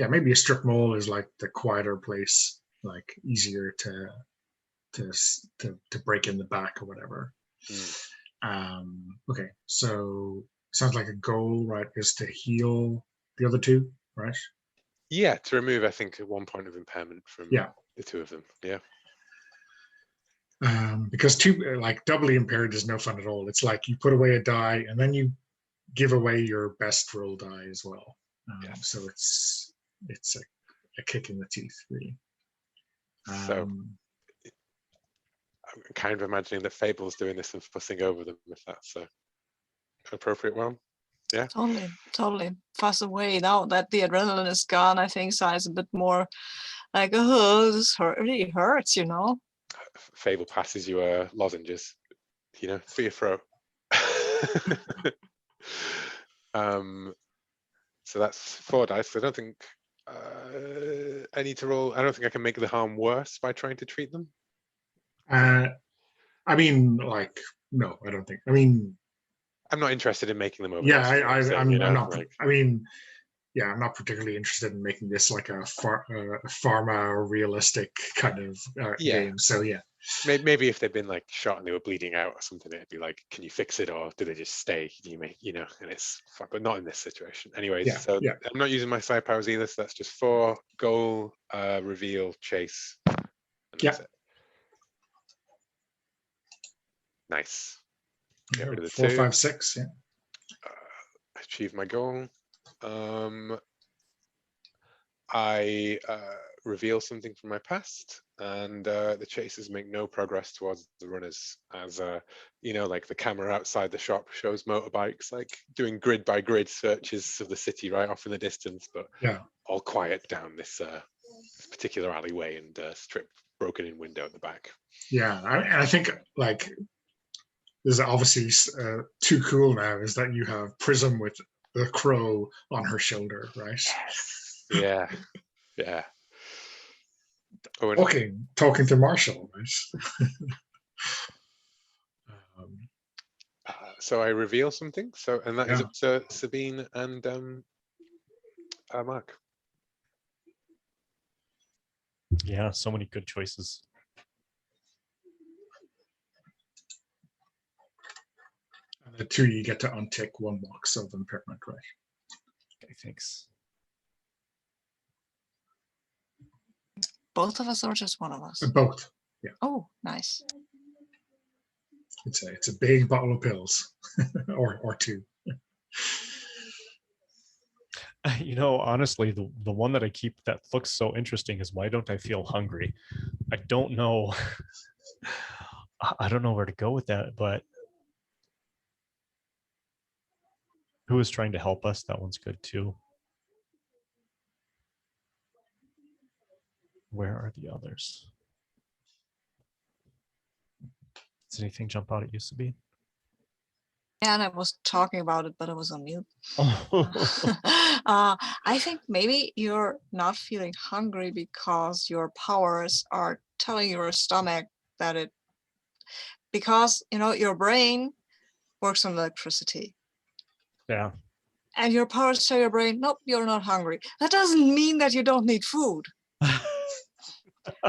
Maybe a strip mall is like the quieter place, like easier to break in the back or whatever. Okay, so sounds like a goal, right, is to heal the other two, right? Yeah, to remove, I think, 1 point of impairment from the two of them. Yeah. Because doubly impaired is no fun at all. It's like you put away a die and then you give away your best roll die as well. So it's a kick in the teeth, really. So I'm kind of imagining that Fable's doing this and fussing over them, if that's an appropriate one. Yeah. Totally. Fuss away. Now that the adrenaline is gone, I think Psy's a bit more like, oh, this really hurts, Fable passes you lozenges, for your throat. So that's 4 dice. I don't think I need to roll. I don't think I can make the harm worse by trying to treat them. I mean, like, no, I don't think. I mean, I'm not interested in making them over. Yeah, I'm not. Like, I mean, yeah, I'm not particularly interested in making this like a pharma realistic kind of game. So yeah, maybe if they'd been like shot and they were bleeding out or something, it'd be like, can you fix it, or do they just stay? And it's fun, but not in this situation. Anyways, I'm not using my side powers either. So that's just 4 goal, reveal, chase. And that's it. Nice. Get rid of the 4, 2. 5, 6. Yeah. Achieve my goal. I reveal something from my past, and the chasers make no progress towards the runners, as like the camera outside the shop shows motorbikes like doing grid by grid searches of the city right off in the distance, but all quiet down this particular alleyway, and strip broken in window at the back. I think like this is obviously too cool now, is that you have Prism with the crow on her shoulder, right? Yeah. Talking to Marshall, right? So I reveal something. And that is up to Sabine and Mark. Yeah, so many good choices. And the 2, you get to untick 1 box of impairment, right? Okay, thanks. Both of us or just one of us? Both. Yeah, Oh, nice. it's a big bottle of pills, or 2. You know, honestly, the one that I keep that looks so interesting is why don't I feel hungry? I don't know. I don't know where to go with that, but who is trying to help us? That one's good too. Where are the others? Does anything jump out at you, Sabine? And I was talking about it, but I was on mute. Oh, I think maybe you're not feeling hungry because your powers are telling your stomach that because your brain works on electricity, yeah. and your powers tell your brain, nope, you're not hungry. That doesn't mean that you don't need food.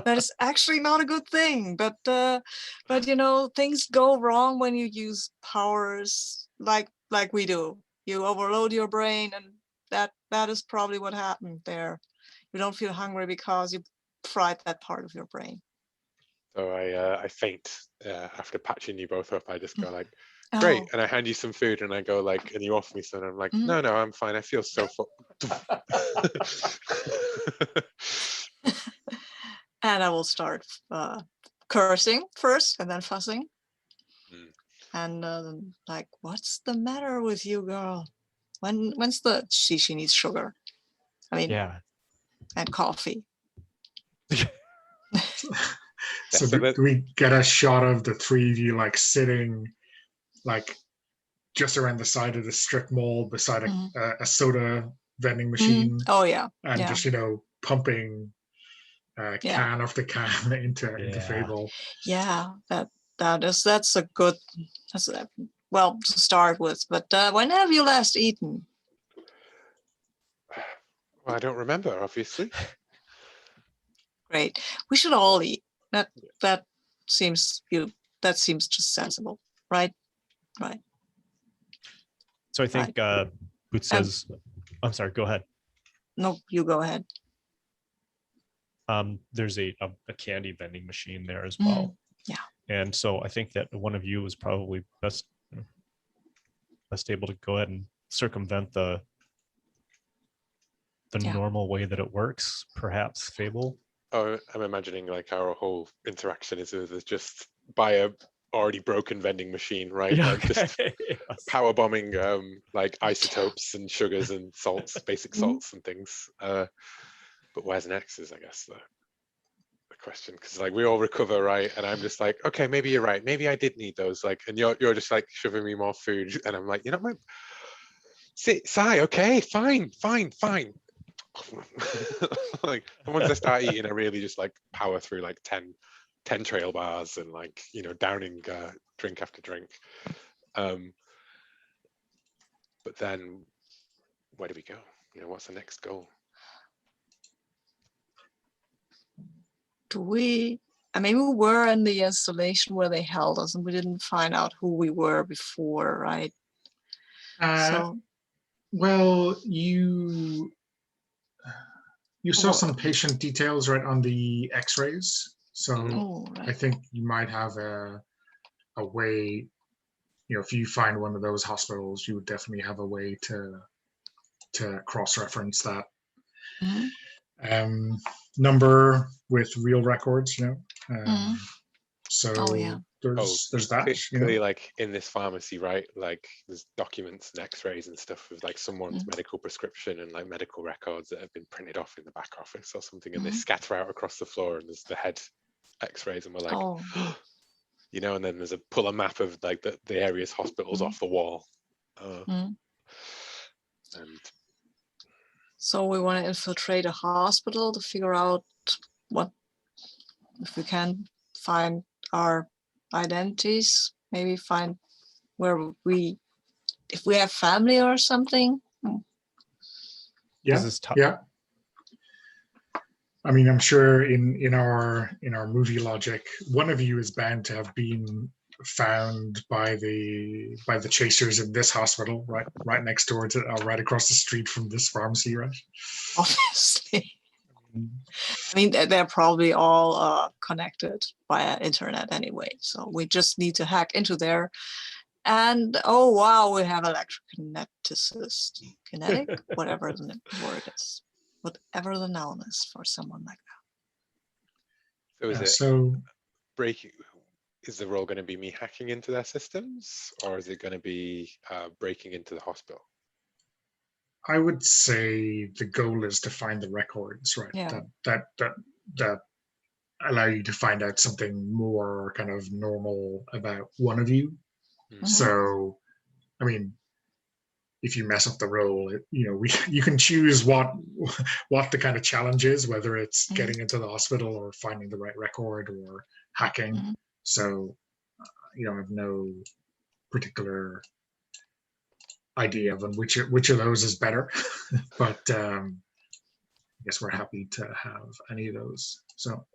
That is actually not a good thing, but things go wrong when you use powers like we do. You overload your brain, and that is probably what happened there. You don't feel hungry because you fried that part of your brain. So I faint after patching you both up. I just go like, great, and I hand you some food, and I go like, and you offer me some, and I'm like, no, I'm fine. I feel so full. And I will start cursing first, and then fussing, and like, what's the matter with you, girl? When's she needs sugar? I mean, Yeah. and coffee. So do we get a shot of the 3 of you like sitting like just around the side of the strip mall beside a soda vending machine? Oh yeah. And just pumping can after can into Fable. Yeah, that's a good. Well, to start with. But when have you last eaten? Well, I don't remember, obviously. Great. We should all eat. That seems just sensible, right? Right. So I think Boots says, I'm sorry, go ahead. No, you go ahead. There's a candy vending machine there as well. Yeah. And so I think that one of you is probably best able to go ahead and circumvent the normal way that it works, perhaps, Fable. Oh, I'm imagining like our whole interaction is just by a already broken vending machine, right? Yeah, like just yes. power bombing like isotopes and sugars and salts, basic salts and things. But where's next is, I guess, the question, because like we all recover, right? And I'm just like, okay, maybe you're right. Maybe I did need those. Like, and you're just like shoving me more food, and I'm like, Psi, okay, fine. Like, and once I start eating, I really just like power through like 10 trail bars and like, downing drink after drink. But then where do we go? What's the next goal? We were in the installation where they held us, and we didn't find out who we were before, right? Well, you saw some patient details right on the x-rays, so right. I think you might have a way, if you find one of those hospitals, you would definitely have a way to cross-reference that number with real records, so there's that. Basically, like in this pharmacy, right? Like there's documents and x-rays and stuff with like someone's medical prescription and like medical records that have been printed off in the back office or something, and they scatter out across the floor, and there's the head x-rays, and we're like, and then there's pull a map of like the area's hospitals off the wall. And so we want to infiltrate a hospital to figure out if we can find our identities, maybe find if we have family or something. Yeah. I mean, I'm sure in our movie logic, one of you is bound to have been found by the chasers in this hospital, right next door to, right across the street from this pharmacy, right? Obviously. I mean, they're probably all connected via internet anyway. So we just need to hack into there. And oh, wow, we have electrokineticist, kinetic, whatever the word is, whatever the noun is for someone like that. So is it So breaking? Is the role going to be me hacking into their systems, or is it going to be breaking into the hospital? I would say the goal is to find the records, right? Yeah. That allow you to find out something more kind of normal about one of you. Mhm. So, I mean, if you mess up the role, you can choose what the kind of challenge is, whether it's getting into the hospital or finding the right record or hacking. So, I have no particular idea of which of those is better, but I guess we're happy to have any of those. So,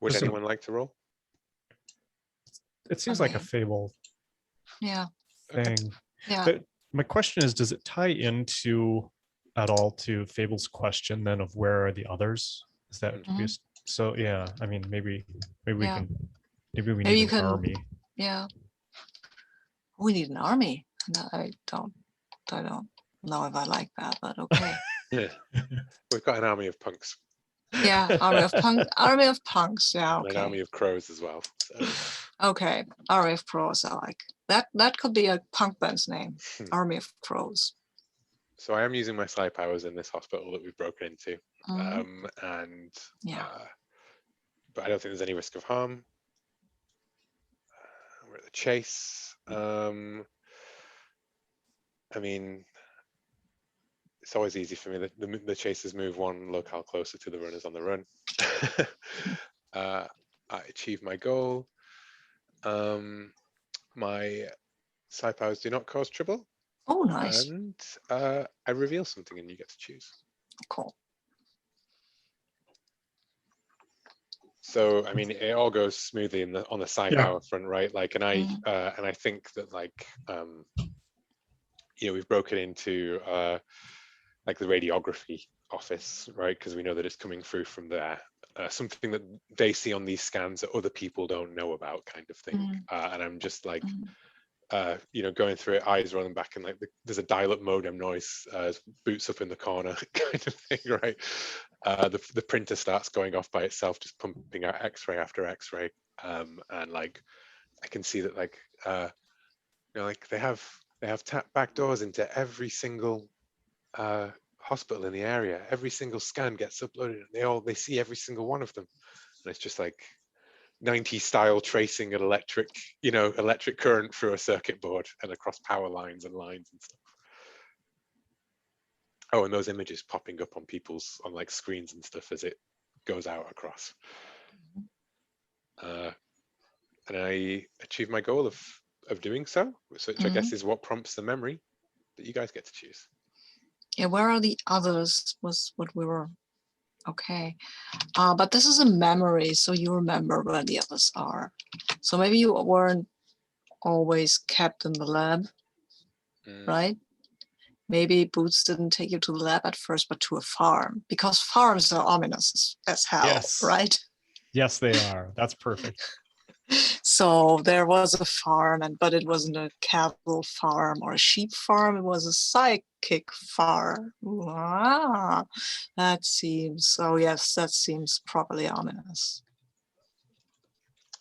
Would Just a- anyone like to roll? It seems like a Fable Yeah. thing. Yeah. But my question is, does it tie into at all to Fable's question then of where are the others? Is that so? Yeah, I mean, maybe we Yeah. can, maybe we Maybe need you an can- army. Yeah. We need an army. No, I don't know if I like that, but okay. Yeah, we've got an army of punks. Yeah, army of punks. Yeah, And an okay. army of crows as well. So. Okay, army of crows. I like that. That could be a punk band's name. Army of crows. So I am using my psi powers in this hospital that we've broken into, and but I don't think there's any risk of harm. We're at the chase. I mean, it's always easy for me. The chasers move one locale closer to the runners on the run. I achieve my goal. My psi powers do not cause trouble. Oh, nice. And I reveal something and you get to choose. Cool. So I mean, it all goes smoothly on the psi power front, right? Like, and I think that like we've broken into like the radiography office, right? Because we know that it's coming through from there. Something that they see on these scans that other people don't know about, kind of thing. And I'm just like, going through it, eyes rolling back, and like there's a dial-up modem noise, boots up in the corner, kind of thing, right? The printer starts going off by itself, just pumping out X-ray after X-ray, and like I can see that like like they have back doors into every single hospital in the area. Every single scan gets uploaded. They see every single one of them, and it's just like 90s style tracing an electric current through a circuit board and across power lines and lines and stuff. Oh, and those images popping up on like screens and stuff as it goes out across. And I achieve my goal of doing so, which I guess is what prompts the memory that you guys get to choose. Yeah, where are the others was what we were. Okay. But this is a memory, so you remember where the others are. So maybe you weren't always kept in the lab, right? Maybe Boots didn't take you to the lab at first, but to a farm, because farms are ominous as hell, Yes. right? Yes, they are. That's perfect. So there was a farm, but it wasn't a cattle farm or a sheep farm. It was a psychic farm. Ah, that seems, that seems properly ominous.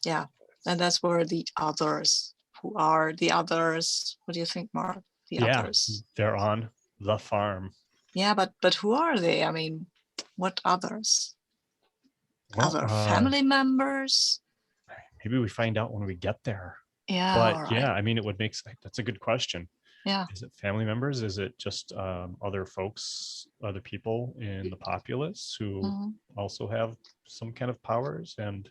Yeah, and that's where the others, who are the others? What do you think, Mark? The others. They're on the farm. Yeah, but who are they? I mean, what others? Well, Other family members? Maybe we find out when we get there. Yeah, but I mean, it would make sense. That's a good question. Yeah. Is it family members? Is it just other folks, other people in the populace who also have some kind of powers? And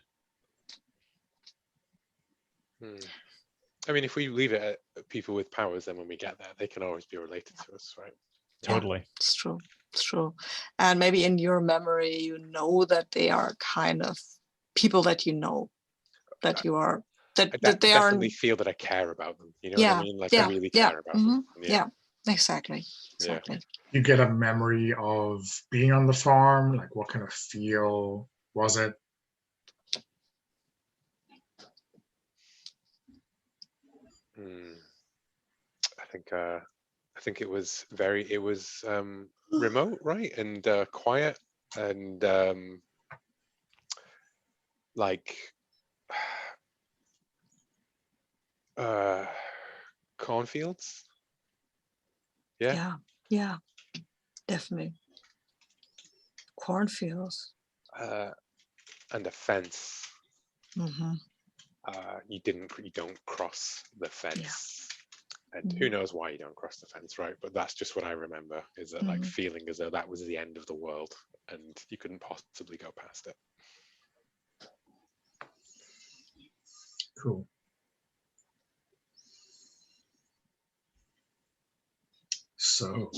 I mean, if we leave it at people with powers, then when we get there, they can always be related to us, right? Totally. Yeah, it's true. It's true. And maybe in your memory, you know that they are kind of people that you know, that you are that I that they definitely aren't. feel that I care about them. You know what I Yeah, mean? Like I yeah, really yeah, care about them. yeah, exactly, Yeah. exactly. You get a memory of being on the farm. Like, what kind of feel was it? I think it was remote, right? And quiet and like cornfields. Yeah. Yeah, yeah, definitely. Cornfields. And a fence. Mm-hmm. You don't cross the fence. And Mhm. who knows why you don't cross the fence, right? But that's just what I remember, is that like feeling as though that was the end of the world and you couldn't possibly go past it. Cool. So,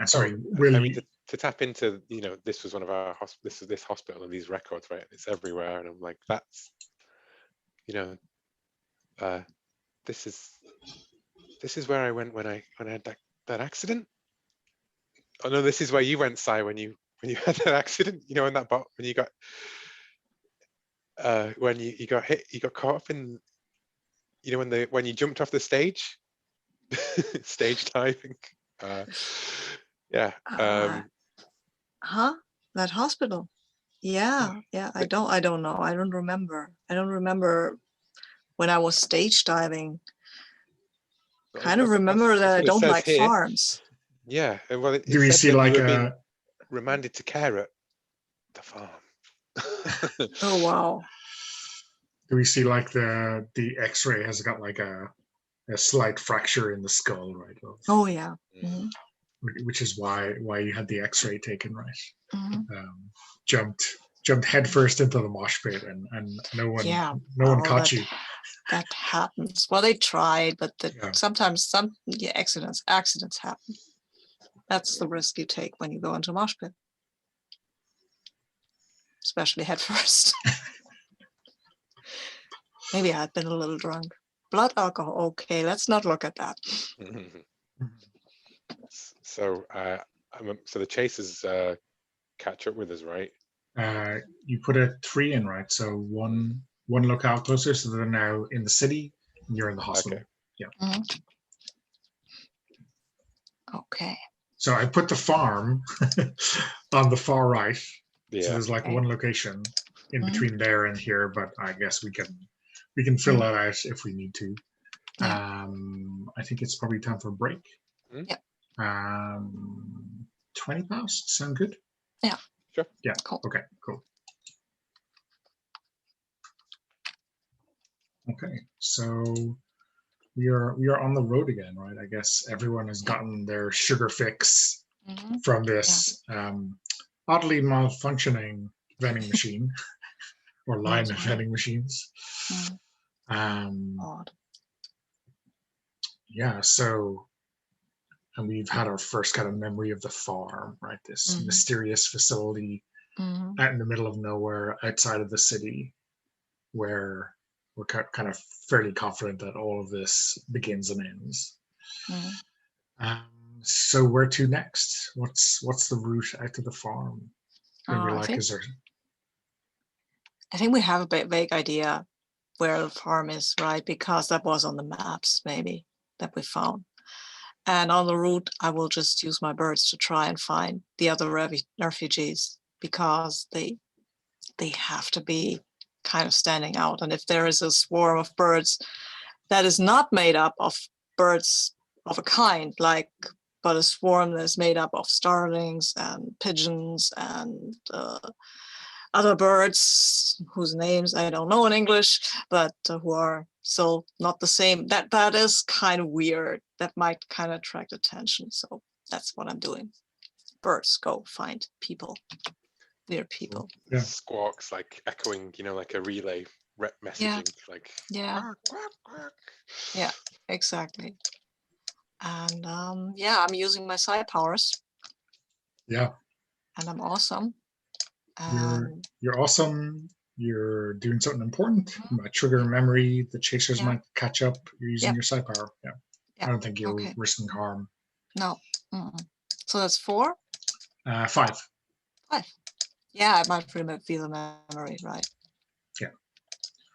sorry, will I mean, you? to tap into, this was one of our this hospital and these records, right? It's everywhere, and I'm like, that's, uh, this is where I went when I had that accident. Oh no, this is where you went, Sai, when you had that accident. In that bot when you got you got hit, you got caught up in, when you jumped off the stage, stage diving. Yeah. Huh? That hospital? Yeah, yeah. I don't know. I don't remember. I don't remember when I was stage diving. Kind of remember that That's I what it don't says like here. farms. Yeah, well, it Do we said see that you like were being a? remanded to care at the farm. Oh wow. Do we see like the X-ray has got like a slight fracture in the skull, right? Oh yeah. Which is why you had the X-ray taken, right? Mm-hmm. Jumped headfirst into the mosh pit, and no one caught you. That happens. Well, they tried, but Yeah. sometimes accidents happen. That's the risk you take when you go into a mosh pit, especially head first. Maybe I'd been a little drunk. Blood alcohol. Okay, let's not look at that. So, so the chasers catch up with us, right? You put a 3 in, right? So one locale closer, so they're now in the city, and you're in the hospital. Okay. Yeah. Okay. So I put the farm on the far right. Yeah. So there's like one location in between there and here, but I guess we can fill that out if we need to. Yeah. I think it's probably time for a break. Yeah. 20 past. Sound good? Yeah. Sure. Yeah. Cool. Okay. Cool. Okay. So we are on the road again, right? I guess everyone has gotten their sugar fix from this oddly malfunctioning vending machine or line of vending machines. Odd. Yeah. So, and we've had our first kind of memory of the farm, right? This mysterious facility out in the middle of nowhere, outside of the city, where we're kind of fairly confident that all of this begins and ends. So where to next? What's the route out to the farm? Maybe like, is there? I think we have a bit vague idea where the farm is, right? Because that was on the maps, maybe, that we found. And on the route, I will just use my birds to try and find the other refugees, because they have to be kind of standing out. And if there is a swarm of birds that is not made up of birds of a kind, but a swarm that's made up of starlings and pigeons and other birds whose names I don't know in English, but who are so not the same. That is kind of weird. That might kind of attract attention. So that's what I'm doing. Birds, go find people. Weird people. Yeah. Squawks like echoing, like a relay messaging, like yeah, quack, quack. Yeah, exactly. And I'm using my psi powers. Yeah. And I'm awesome. You're awesome. you're doing something important. You might trigger a memory. The chasers Yeah. might catch up. You're using Yep. your psi power. Yeah. Yeah, I don't think you're okay. risking harm. No. Mm-mm. So that's 4? 5. 5. Yeah, I might reveal a memory, right? Yeah.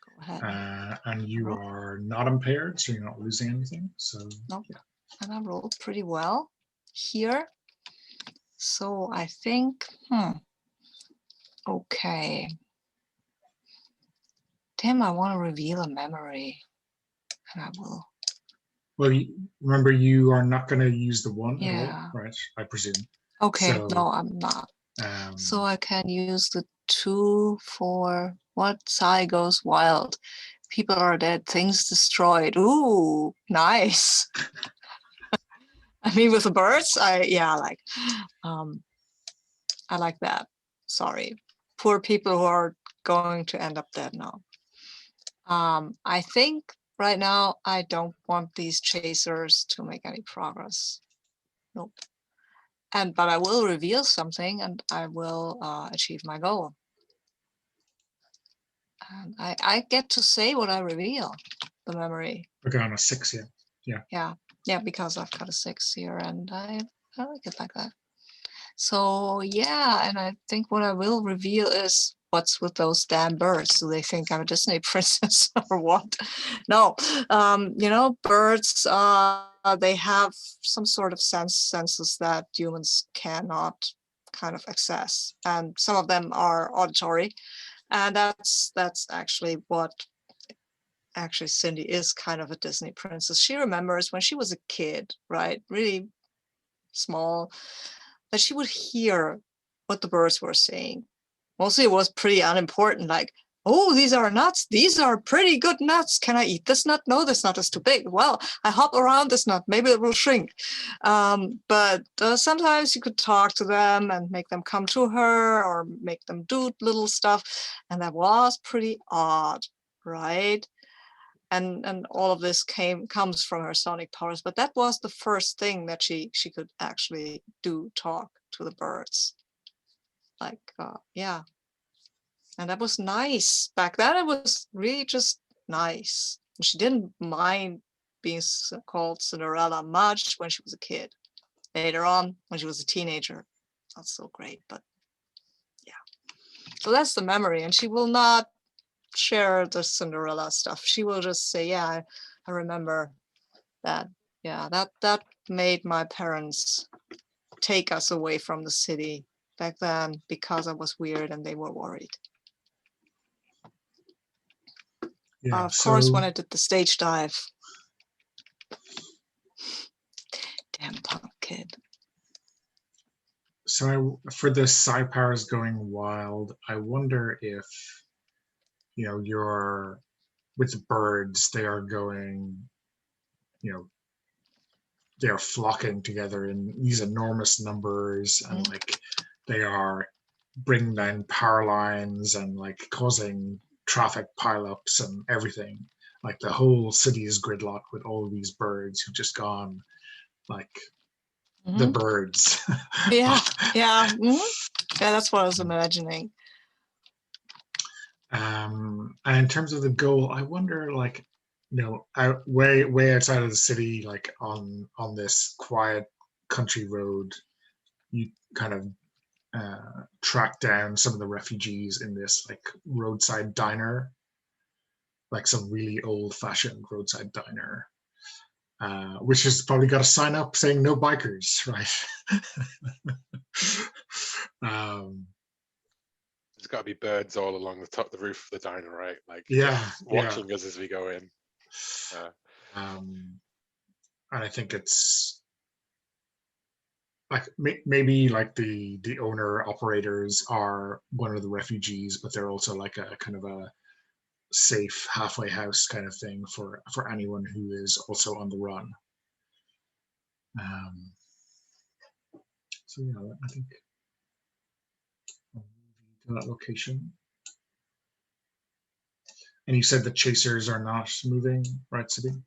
Go ahead. And you Roll. are not impaired, so you're not losing anything. So No. yeah. And I rolled pretty well here. So I think, okay. Damn, I want to reveal a memory. And I will. Well, remember, you are not going to use the 1 at all, Yeah. right? I presume. Okay, So, no, I'm not. So I can use the 2 for what Psi goes wild. People are dead, things destroyed. Ooh, nice. I mean, with the birds, I like that. Sorry, poor people who are going to end up dead now. I think right now I don't want these chasers to make any progress. Nope. But I will reveal something, and I will achieve my goal. And I get to say what I reveal, the memory. okay, on a 6, Yeah, because I've got a 6 here, and I like it like that. So yeah, and I think what I will reveal is what's with those damn birds. Do they think I'm a Disney princess or what? No, birds. They have some sort of senses that humans cannot kind of access, and some of them are auditory, and that's actually what. Actually, Cindy is kind of a Disney princess. She remembers when she was a kid, right? Really small, that she would hear what the birds were saying. Mostly it was pretty unimportant, like, oh, these are nuts. These are pretty good nuts. Can I eat this nut? No, this nut is too big. Well, I hop around this nut. Maybe it will shrink. But sometimes you could talk to them and make them come to her or make them do little stuff. And that was pretty odd, right? And all of this comes from her sonic powers, but that was the first thing that she could actually do, talk to the birds, like yeah. And that was nice. Back then it was really just nice. And she didn't mind being called Cinderella much when she was a kid. Later on, when she was a teenager, not so great, but yeah. So that's the memory, and she will not share the Cinderella stuff. She will just say, yeah, I remember that. Yeah, that made my parents take us away from the city back then because I was weird and they were worried. yeah. Of course, when I did the stage dive. Damn punk kid. So for the psi powers going wild, I wonder if you're with the birds. They are going, they are flocking together in these enormous numbers, and like they are bringing down power lines and like causing traffic pileups and everything. Like the whole city is gridlocked with all these birds who've just gone like the birds. Yeah. Yeah, that's what I was imagining. And in terms of the goal, I wonder, like, out way outside of the city, like on this quiet country road, you kind of track down some of the refugees in this like roadside diner, like some really old-fashioned roadside diner, which has probably got a sign up saying "No bikers," right? There's got to be birds all along the top of the roof of the diner, right? Like, yeah, watching us as we go in. And I think it's like maybe like the owner operators are one of the refugees, but they're also like a kind of a safe halfway house kind of thing for anyone who is also on the run. So yeah, I think I'll move you to that location. And you said the chasers are not moving, right, Sabine?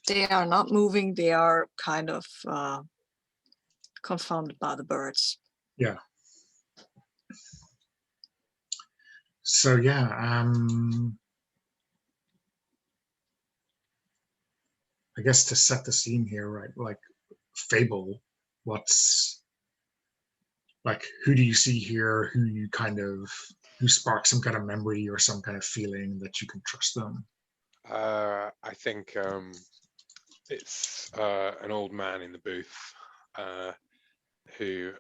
They are not moving. They are kind of confounded by the birds. Yeah. So yeah, I guess to set the scene here, right? Like Fable, what's like who do you see here? Who sparks some kind of memory or some kind of feeling that you can trust them? I think it's an old man in the booth who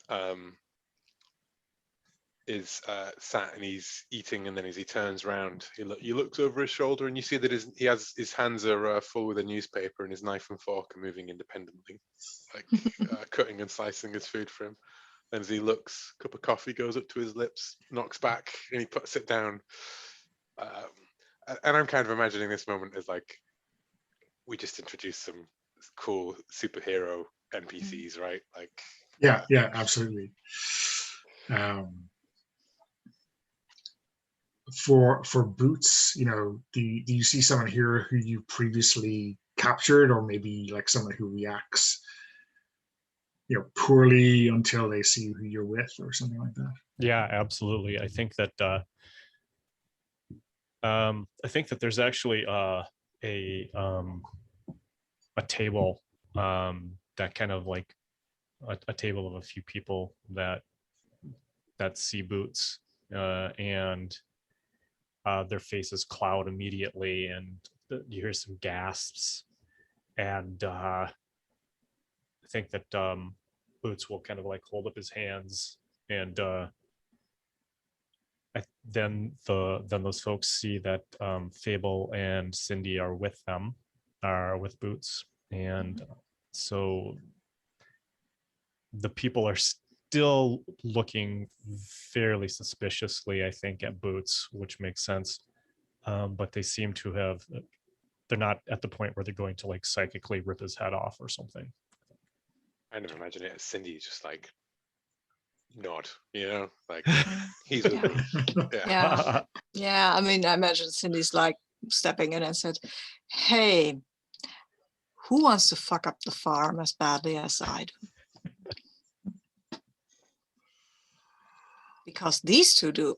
is sat and he's eating, and then as he turns around, he looks over his shoulder, and you see that his hands are full with a newspaper, and his knife and fork are moving independently, like cutting and slicing his food for him. And as he looks, a cup of coffee goes up to his lips, knocks back, and he puts it down. And I'm kind of imagining this moment as like we just introduced some cool superhero NPCs, right? Like, Yeah, yeah, absolutely. For Boots, do you see someone here who you previously captured, or maybe like someone who reacts, poorly until they see who you're with, or something like that? Yeah, absolutely. I think that there's actually a table that kind of like a table of a few people that see Boots, and their faces cloud immediately, and you hear some gasps, and I think that Boots will kind of like hold up his hands, and then those folks see that Fable and Cindy are with Boots, and so the people are still looking fairly suspiciously, I think, at Boots, which makes sense. But they seem to have, they're not at the point where they're going to like psychically rip his head off or something. I never imagine it as Cindy just like nod, like he's with me. Yeah. Yeah. I mean, I imagine Cindy's like stepping in and said, "Hey, who wants to fuck up the farm as badly as I do? Because these two do."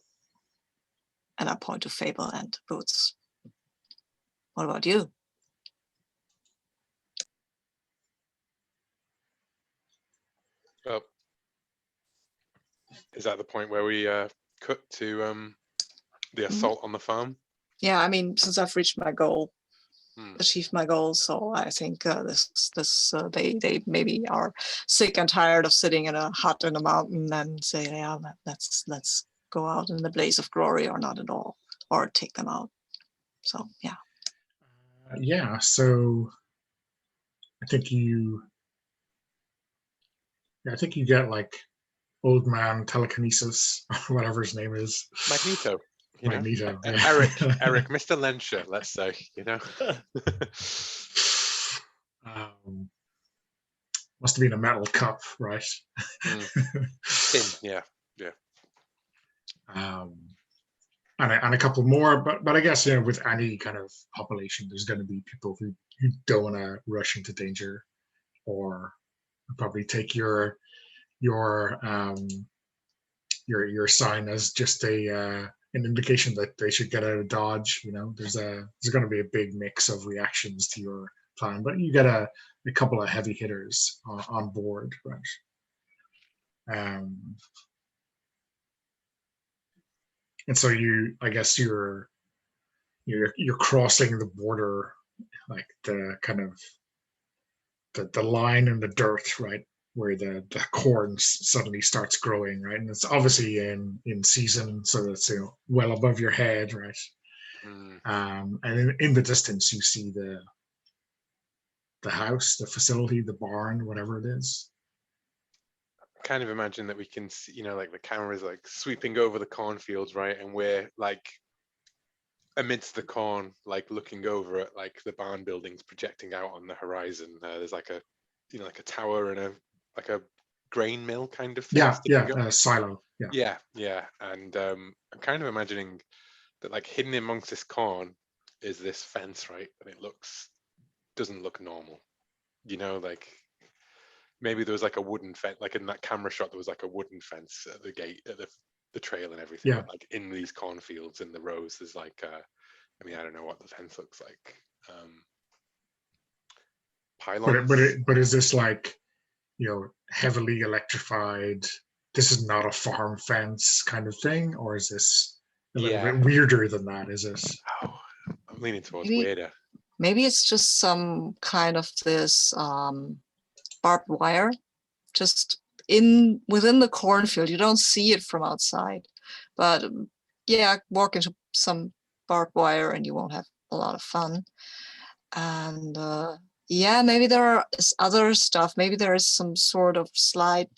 And I point to Fable and Boots. What about you? Well, is that the point where we cut to the assault on the farm? Yeah, I mean, since I've reached my goal, achieved my goal, so I think they maybe are sick and tired of sitting in a hut in a mountain and say, yeah, let's go out in the blaze of glory, or not at all, or take them out. So yeah. Yeah, so I think you get like old man telekinesis, or whatever his name is. Magneto. Magneto. Yeah. Eric, Mr. Lensher, let's say, Must have been a metal cup, right? Tin, yeah. And a couple more, but I guess with any kind of population, there's going to be people who don't want to rush into danger, or probably take your sign as just an indication that they should get out of Dodge. There's going to be a big mix of reactions to your plan, but you get a couple of heavy hitters on board, right? And so I guess you're crossing the border, like the kind of the line in the dirt, right, where the corn suddenly starts growing, right, and it's obviously in season, so that's well above your head, right. And in the distance you see the house, the facility, the barn, whatever it is. Kind of imagine that we can see, like the camera's like sweeping over the cornfields, right, and we're like amidst the corn, like looking over at like the barn buildings projecting out on the horizon. There's like a like a tower and a grain mill kind of thing. A silo. Yeah. And I'm kind of imagining that like hidden amongst this corn is this fence, right, and it doesn't look normal, like maybe there was like a wooden fence, like in that camera shot there was like a wooden fence at the gate, at the the trail and everything. Yeah. But like in these cornfields in the rows, there's like I mean, I don't know what the fence looks like. Pylons. But is this like, heavily electrified? This is not a farm fence kind of thing, or is this a little Yeah. bit weirder than that? Is this? Oh, I'm leaning towards Maybe- weirder. Maybe it's just some kind of this barbed wire, just within the cornfield. You don't see it from outside, but yeah, walk into some barbed wire and you won't have a lot of fun. And yeah, maybe there is other stuff. Maybe there is some sort of slight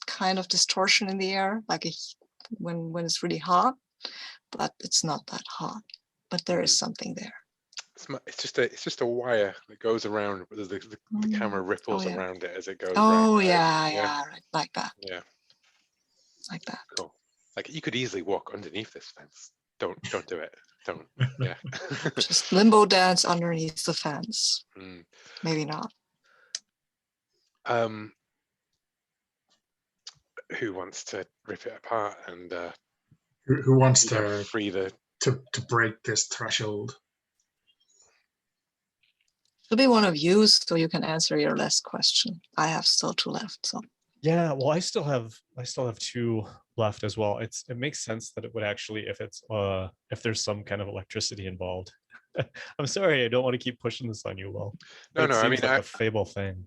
kind of distortion in the air, like when it's really hot, but it's not that hot. But there is something there. It's just a wire that goes around. The camera ripples yeah. around it as it goes. Oh around, yeah, right, like that. Yeah. Like that. Cool. Like you could easily walk underneath this fence. Don't do it. Don't. Yeah. Just limbo dance underneath the fence. Maybe not. Who wants to rip it apart and Who wants to free the to break this threshold? It'll be one of you, so you can answer your last question. I have still 2 left. So Yeah, well, I still have 2 left as well. It makes sense that it would actually, if there's some kind of electricity involved. I'm sorry, I don't want to keep pushing this on you, Will. No, It I seems mean, like a fable thing.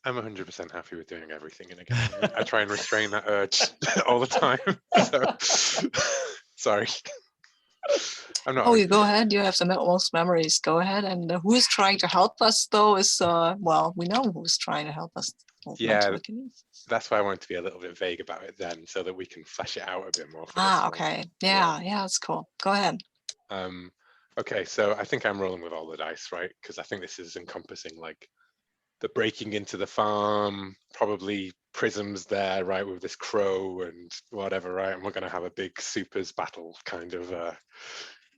I'm 100% happy with doing everything in a game. I try and restrain that urge all the time. So, sorry. I'm not. oh, you go ahead. You have the most memories. Go ahead. And who is trying to help us, though, is well, we know who's trying to help us. Yeah, that's why I wanted to be a little bit vague about it then, so that we can flesh it out a bit more. For this okay. Yeah, that's cool. Go ahead. Okay, so I think I'm rolling with all the dice, right? Because I think this is encompassing like the breaking into the farm, probably prisms there, right, with this crow and whatever, right? And we're going to have a big supers battle kind of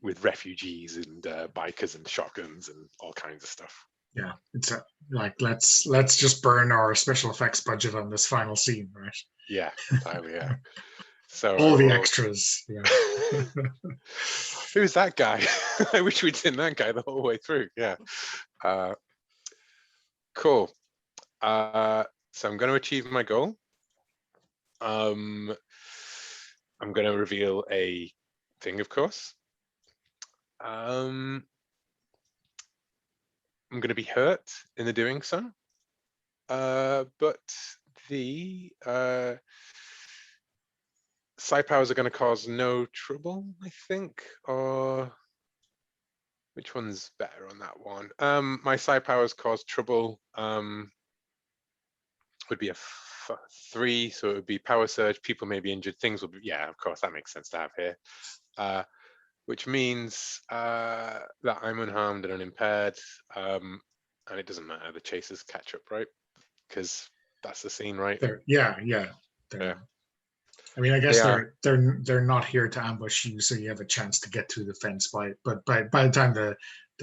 with refugees and bikers and shotguns and all kinds of stuff. Yeah, it's like let's just burn our special effects budget on this final scene, right? Yeah, entirely, yeah. So all the extras. Yeah. Who's that guy? I wish we'd seen that guy the whole way through. Yeah. Cool. So I'm going to achieve my goal. I'm going to reveal a thing, of course. I'm going to be hurt in the doing so. But the psi powers are going to cause no trouble, I think. Or which one's better on that one? My psi powers cause trouble. Would be a 3, so it would be power surge. People may be injured. Things will be. Yeah, of course, that makes sense to have here. Which means that I'm unharmed and unimpaired, and it doesn't matter. The chasers catch up, right? Because that's the scene, right? Yeah. Yeah. I mean, I guess they're not here to ambush you, so you have a chance to get through the fence. But by the time the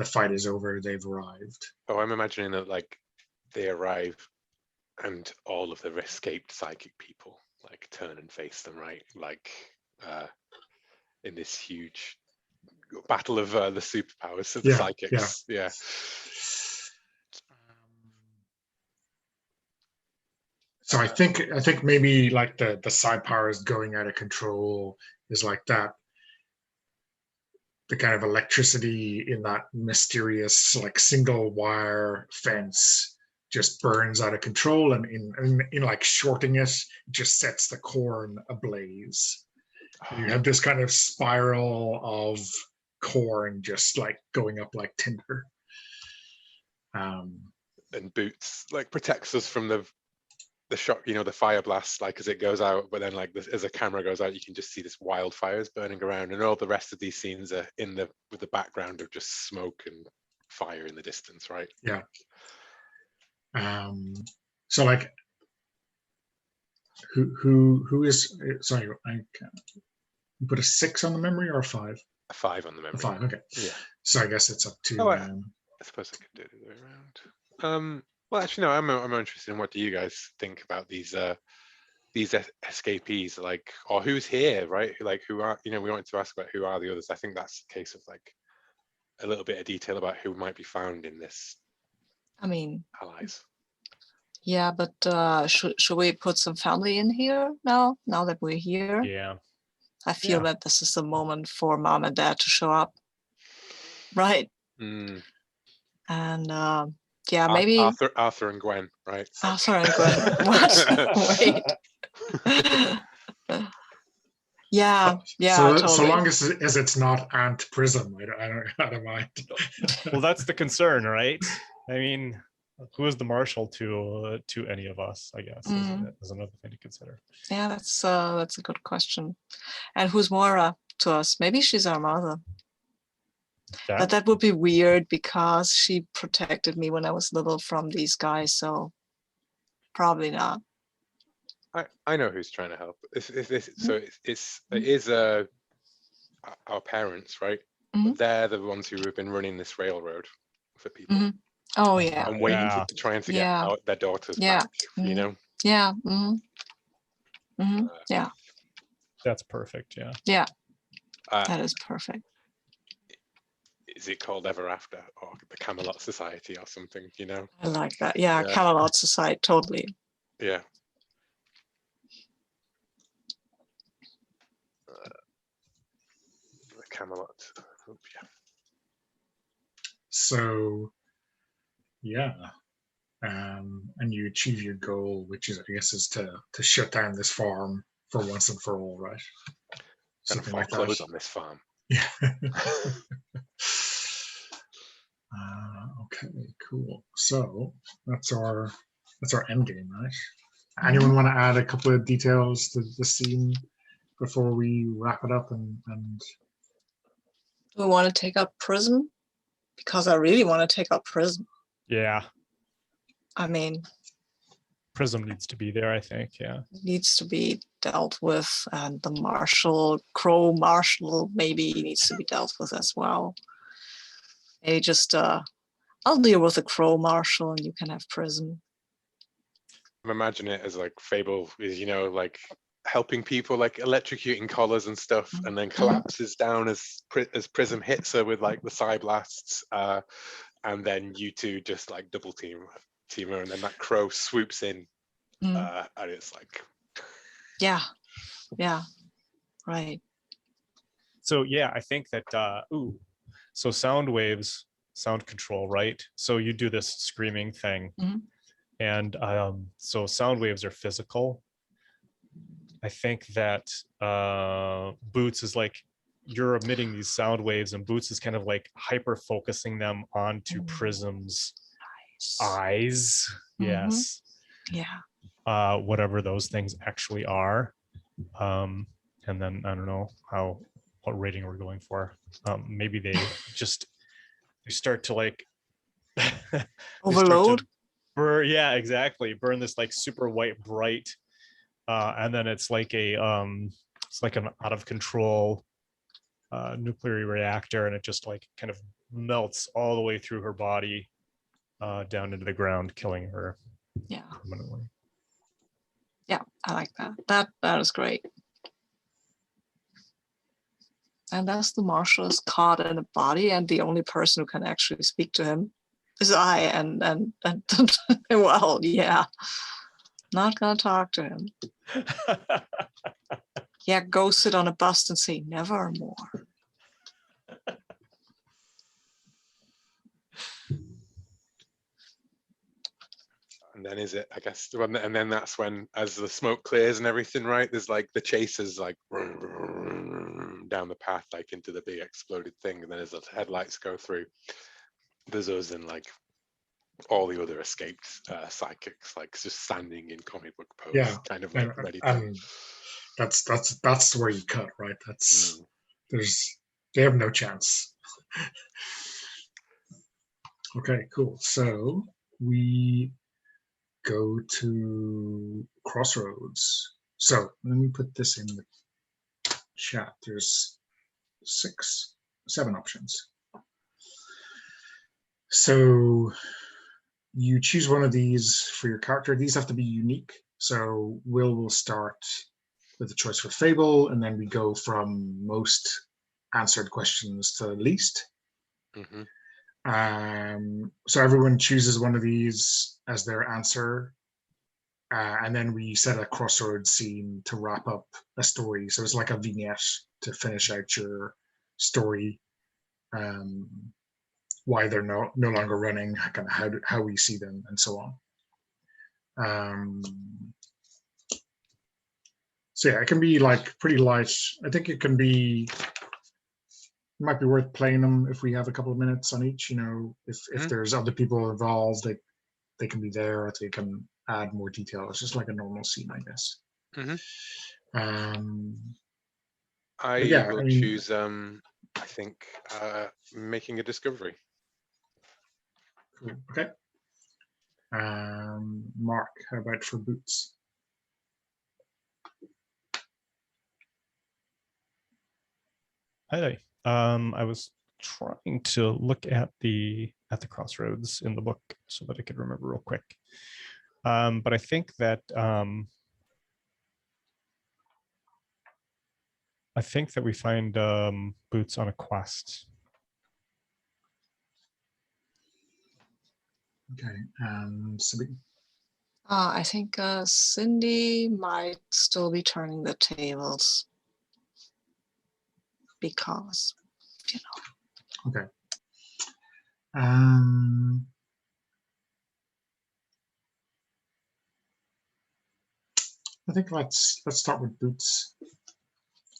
fight is over, they've arrived. Oh, I'm imagining that like they arrive, and all of the escaped psychic people like turn and face them, right? Like in this huge battle of the superpowers of the psychics. Yeah. So I think maybe like the psi powers going out of control is like that. The kind of electricity in that mysterious like single wire fence just burns out of control, and in like shorting it just sets the corn ablaze. And you have this kind of spiral of corn just like going up like tinder. And Boots like protects us from the shot, the fire blast, like as it goes out, but then like as the camera goes out, you can just see this wildfires burning around, and all the rest of these scenes are with the background of just smoke and fire in the distance, right? Yeah. So like who is, sorry, you put a 6 on the memory or a 5? A 5 on the memory. A 5, okay. Yeah. So I guess it's up to I suppose I could do it the other way around. Well, actually, no. I'm interested in what do you guys think about these these escapees, like, or who's here, right? Like, who are, we wanted to ask about who are the others. I think that's a case of like a little bit of detail about who might be found in this I mean, allies. yeah, but should we put some family in here now that we're here? Yeah. I feel that this is the moment for mom and dad to show up, right? Mm. And yeah, maybe Arthur and Gwen, right? So. Arthur and Gwen. What? Wait. Yeah, So totally. long as it's not Aunt Prism, I don't mind. Well, that's the concern, right? I mean, who is the marshal to any of us? I guess is another thing to consider. Yeah, that's a good question. And who's Moira to us? Maybe she's our mother. But that would be weird because she protected me when I was little from these guys, so probably not. I know who's trying to help. So it is our parents, right? But they're the ones who have been running this railroad for people. Oh yeah. And waiting trying to get out their daughters back. Yeah. Yeah. That's perfect. Yeah. Yeah. That is perfect. Is it called Ever After or the Camelot Society or something? I like that. Yeah, Camelot Society, totally. Yeah. The Camelot. Oh, yeah. So, yeah. And you achieve your goal, which is, I guess, is to shut down this farm for once and for all, right? Something like foreclose on this farm. Yeah. Okay, cool. So that's our end game, right? Anyone want to add a couple of details to the scene before we wrap it up? And do we want to take up Prism? Because I really want to take up Prism. Yeah. I mean, Prism needs to be there, I think. Yeah. Needs to be dealt with, and the Crow Marshal maybe needs to be dealt with as well. Maybe just I'll deal with the Crow Marshal and you can have Prism. I'm imagining it as like Fable is, like helping people, like electrocuting collars and stuff, and then collapses down as Prism hits her with like the psi blasts, and then you two just like double team her, and then that Crow swoops in, and it's like, yeah, right. So yeah, I think that so sound waves, sound control, right? So you do this screaming thing, and so sound waves are physical. I think that Boots is like, you're emitting these sound waves, and Boots is kind of like hyper focusing them onto Prism's eyes. Yes. Yeah. Whatever those things actually are. And then I don't know what rating we're going for. Maybe they start to like overload. Yeah, exactly. Burn this like super white bright, and then it's like an out of control nuclear reactor, and it just like kind of melts all the way through her body down into the ground, killing her. Yeah. Permanently. Yeah, I like that. That is great. And as the marshal is caught in a body, and the only person who can actually speak to him is I, and well, yeah, not gonna talk to him. Yeah, go sit on a bust and say nevermore. and then is it, I guess, and then that's when, as the smoke clears and everything, right, there's like the chasers like down the path, like into the big exploded thing, and then as the headlights go through, there's us and like all the other escaped psychics, like just standing in comic book pose, kind of like ready to. That's where you cut, right? They have no chance. Okay, cool. So we go to Crossroads. So let me put this in the chat. There's 7 options. So you choose one of these for your character. These have to be unique. So will start with the choice for Fable, and then we go from most answered questions to least. Hmm. So everyone chooses one of these as their answer, and then we set a crossroads scene to wrap up a story. So it's like a vignette to finish out your story. Why they're no longer running, kind of how we see them, and so on. So yeah, it can be like pretty light. I think it might be worth playing them if we have a couple of minutes on each. If there's other people involved, they can be there, or they can add more detail. It's just like a normal scene, I guess. But I yeah, will I mean, choose, I think, making a discovery. cool. Okay. Mark, how about for Boots? Hi. I was trying to look at the crossroads in the book so that I could remember real quick. But I think that we find Boots on a quest. Okay. Sabine. I think Cindy might still be turning the tables because, Okay. I think let's start with Boots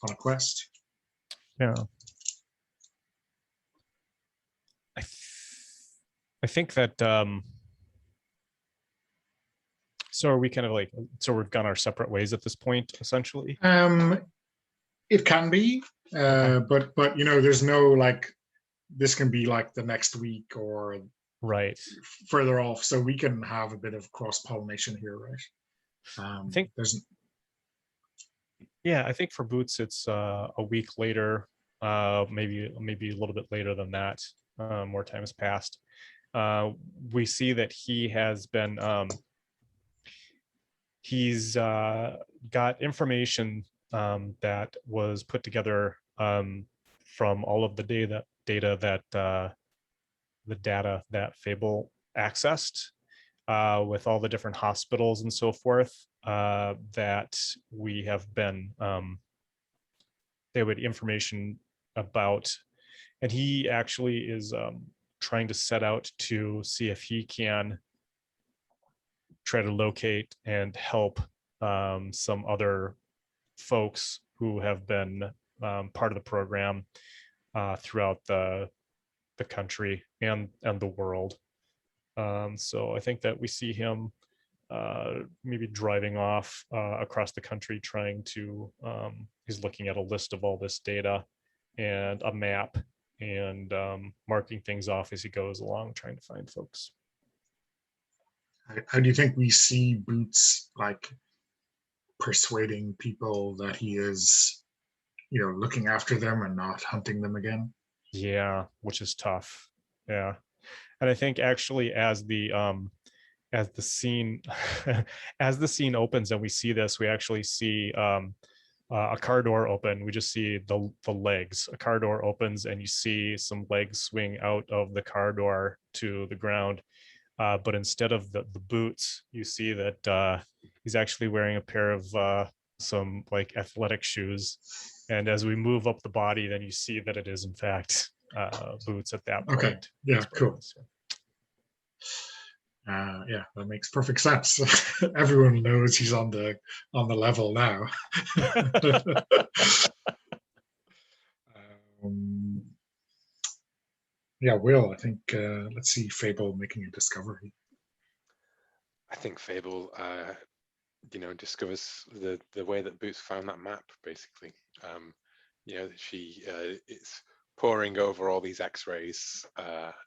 on a quest. Yeah. I think that so are we kind of like, so we've gone our separate ways at this point, essentially? It can be, Okay. but there's no like, this can be like the next week or Right. further off, so we can have a bit of cross pollination here, right? I think there's Yeah, I think for Boots it's a week later, maybe a little bit later than that. More time has passed. We see that he has been he's got information that was put together from all of the data that Fable accessed, with all the different hospitals and so forth, that we have been they would information about. And he actually is trying to set out to see if he can try to locate and help some other folks who have been part of the program throughout the country and the world. So I think that we see him maybe driving off across the country, trying to he's looking at a list of all this data and a map, and marking things off as he goes along, trying to find folks. how do you think we see Boots like persuading people that he is, looking after them and not hunting them again? Yeah, which is tough. Yeah. And I think actually as the scene as the scene opens and we see this, we actually see a car door open. We just see the legs. A car door opens and you see some legs swing out of the car door to the ground. But instead of the boots, you see that he's actually wearing a pair of some like athletic shoes. And as we move up the body, then you see that it is in fact boots at that point. Okay. Yeah, cool. Yeah, that makes perfect sense. Everyone knows he's on the level now. Yeah, Will, I think let's see Fable making a discovery. I think Fable, discovers the way that Boots found that map. Basically, she it's poring over all these X-rays,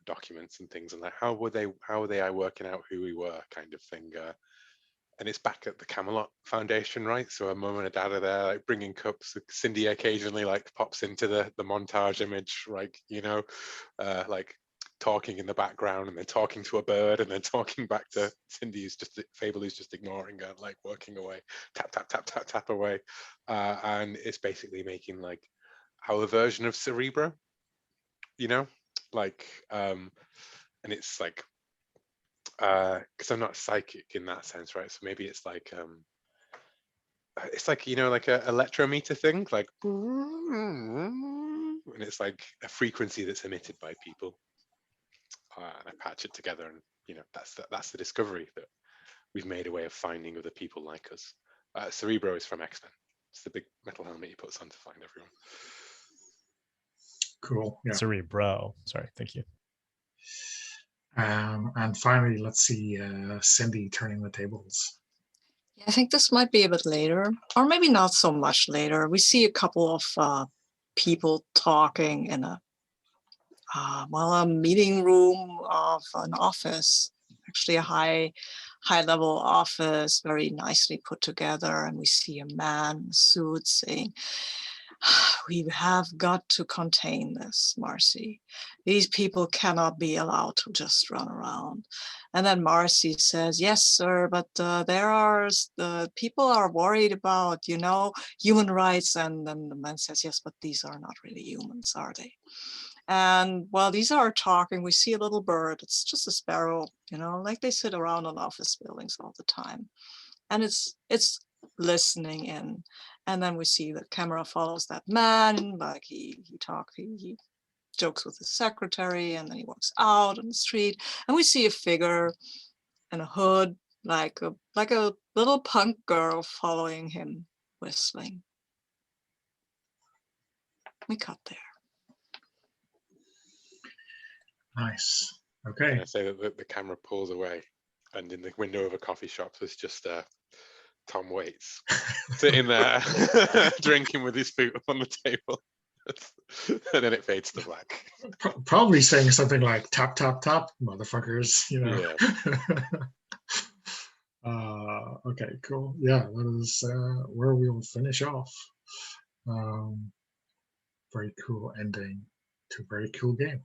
documents and things, and like how were they working out who we were, kind of thing. And it's back at the Camelot Foundation, right? So a mum and a dad are there, like bringing cups. Cindy occasionally like pops into the montage image, like like talking in the background, and then talking to a bird, and then talking back to Cindy, who's just Fable, who's just ignoring her, like working away, tap tap tap tap tap away, and it's basically making like our version of Cerebro, you know, like and it's like because I'm not psychic in that sense, right? So maybe it's like you know, like a electrometer thing, like, and it's like a frequency that's emitted by people. And I patch it together, and you know, that's the discovery that we've made a way of finding other people like us. Cerebro is from X-Men. It's the big metal helmet he puts on to find everyone. Cool. Yeah. Cerebro. Sorry. Thank you. And finally, let's see Cindy turning the tables. Yeah, I think this might be a bit later, or maybe not so much later. We see a couple of people talking in a meeting room of an office, actually a high level office, very nicely put together. And we see a man in a suit saying, "We have got to contain this, Marcy. These people cannot be allowed to just run around." And then Marcy says, "Yes, sir, but the people are worried about, you know, human rights." And then the man says, "Yes, but these are not really humans, are they?" And while these are talking, we see a little bird. It's just a sparrow, you know, like they sit around in office buildings all the time. And it's listening in. And then we see the camera follows that man, like he jokes with his secretary, and then he walks out on the street. And we see a figure in a hood, like a little punk girl following him, whistling. We cut there. Nice. Okay. And I say that the camera pulls away, and in the window of a coffee shop, there's just Tom Waits sitting there drinking with his feet up on the table. And then it fades to black. Probably saying something like "tap tap tap, motherfuckers," you know. Yeah. Okay, cool. Yeah, that is where we will finish off. Very cool ending to a very cool game.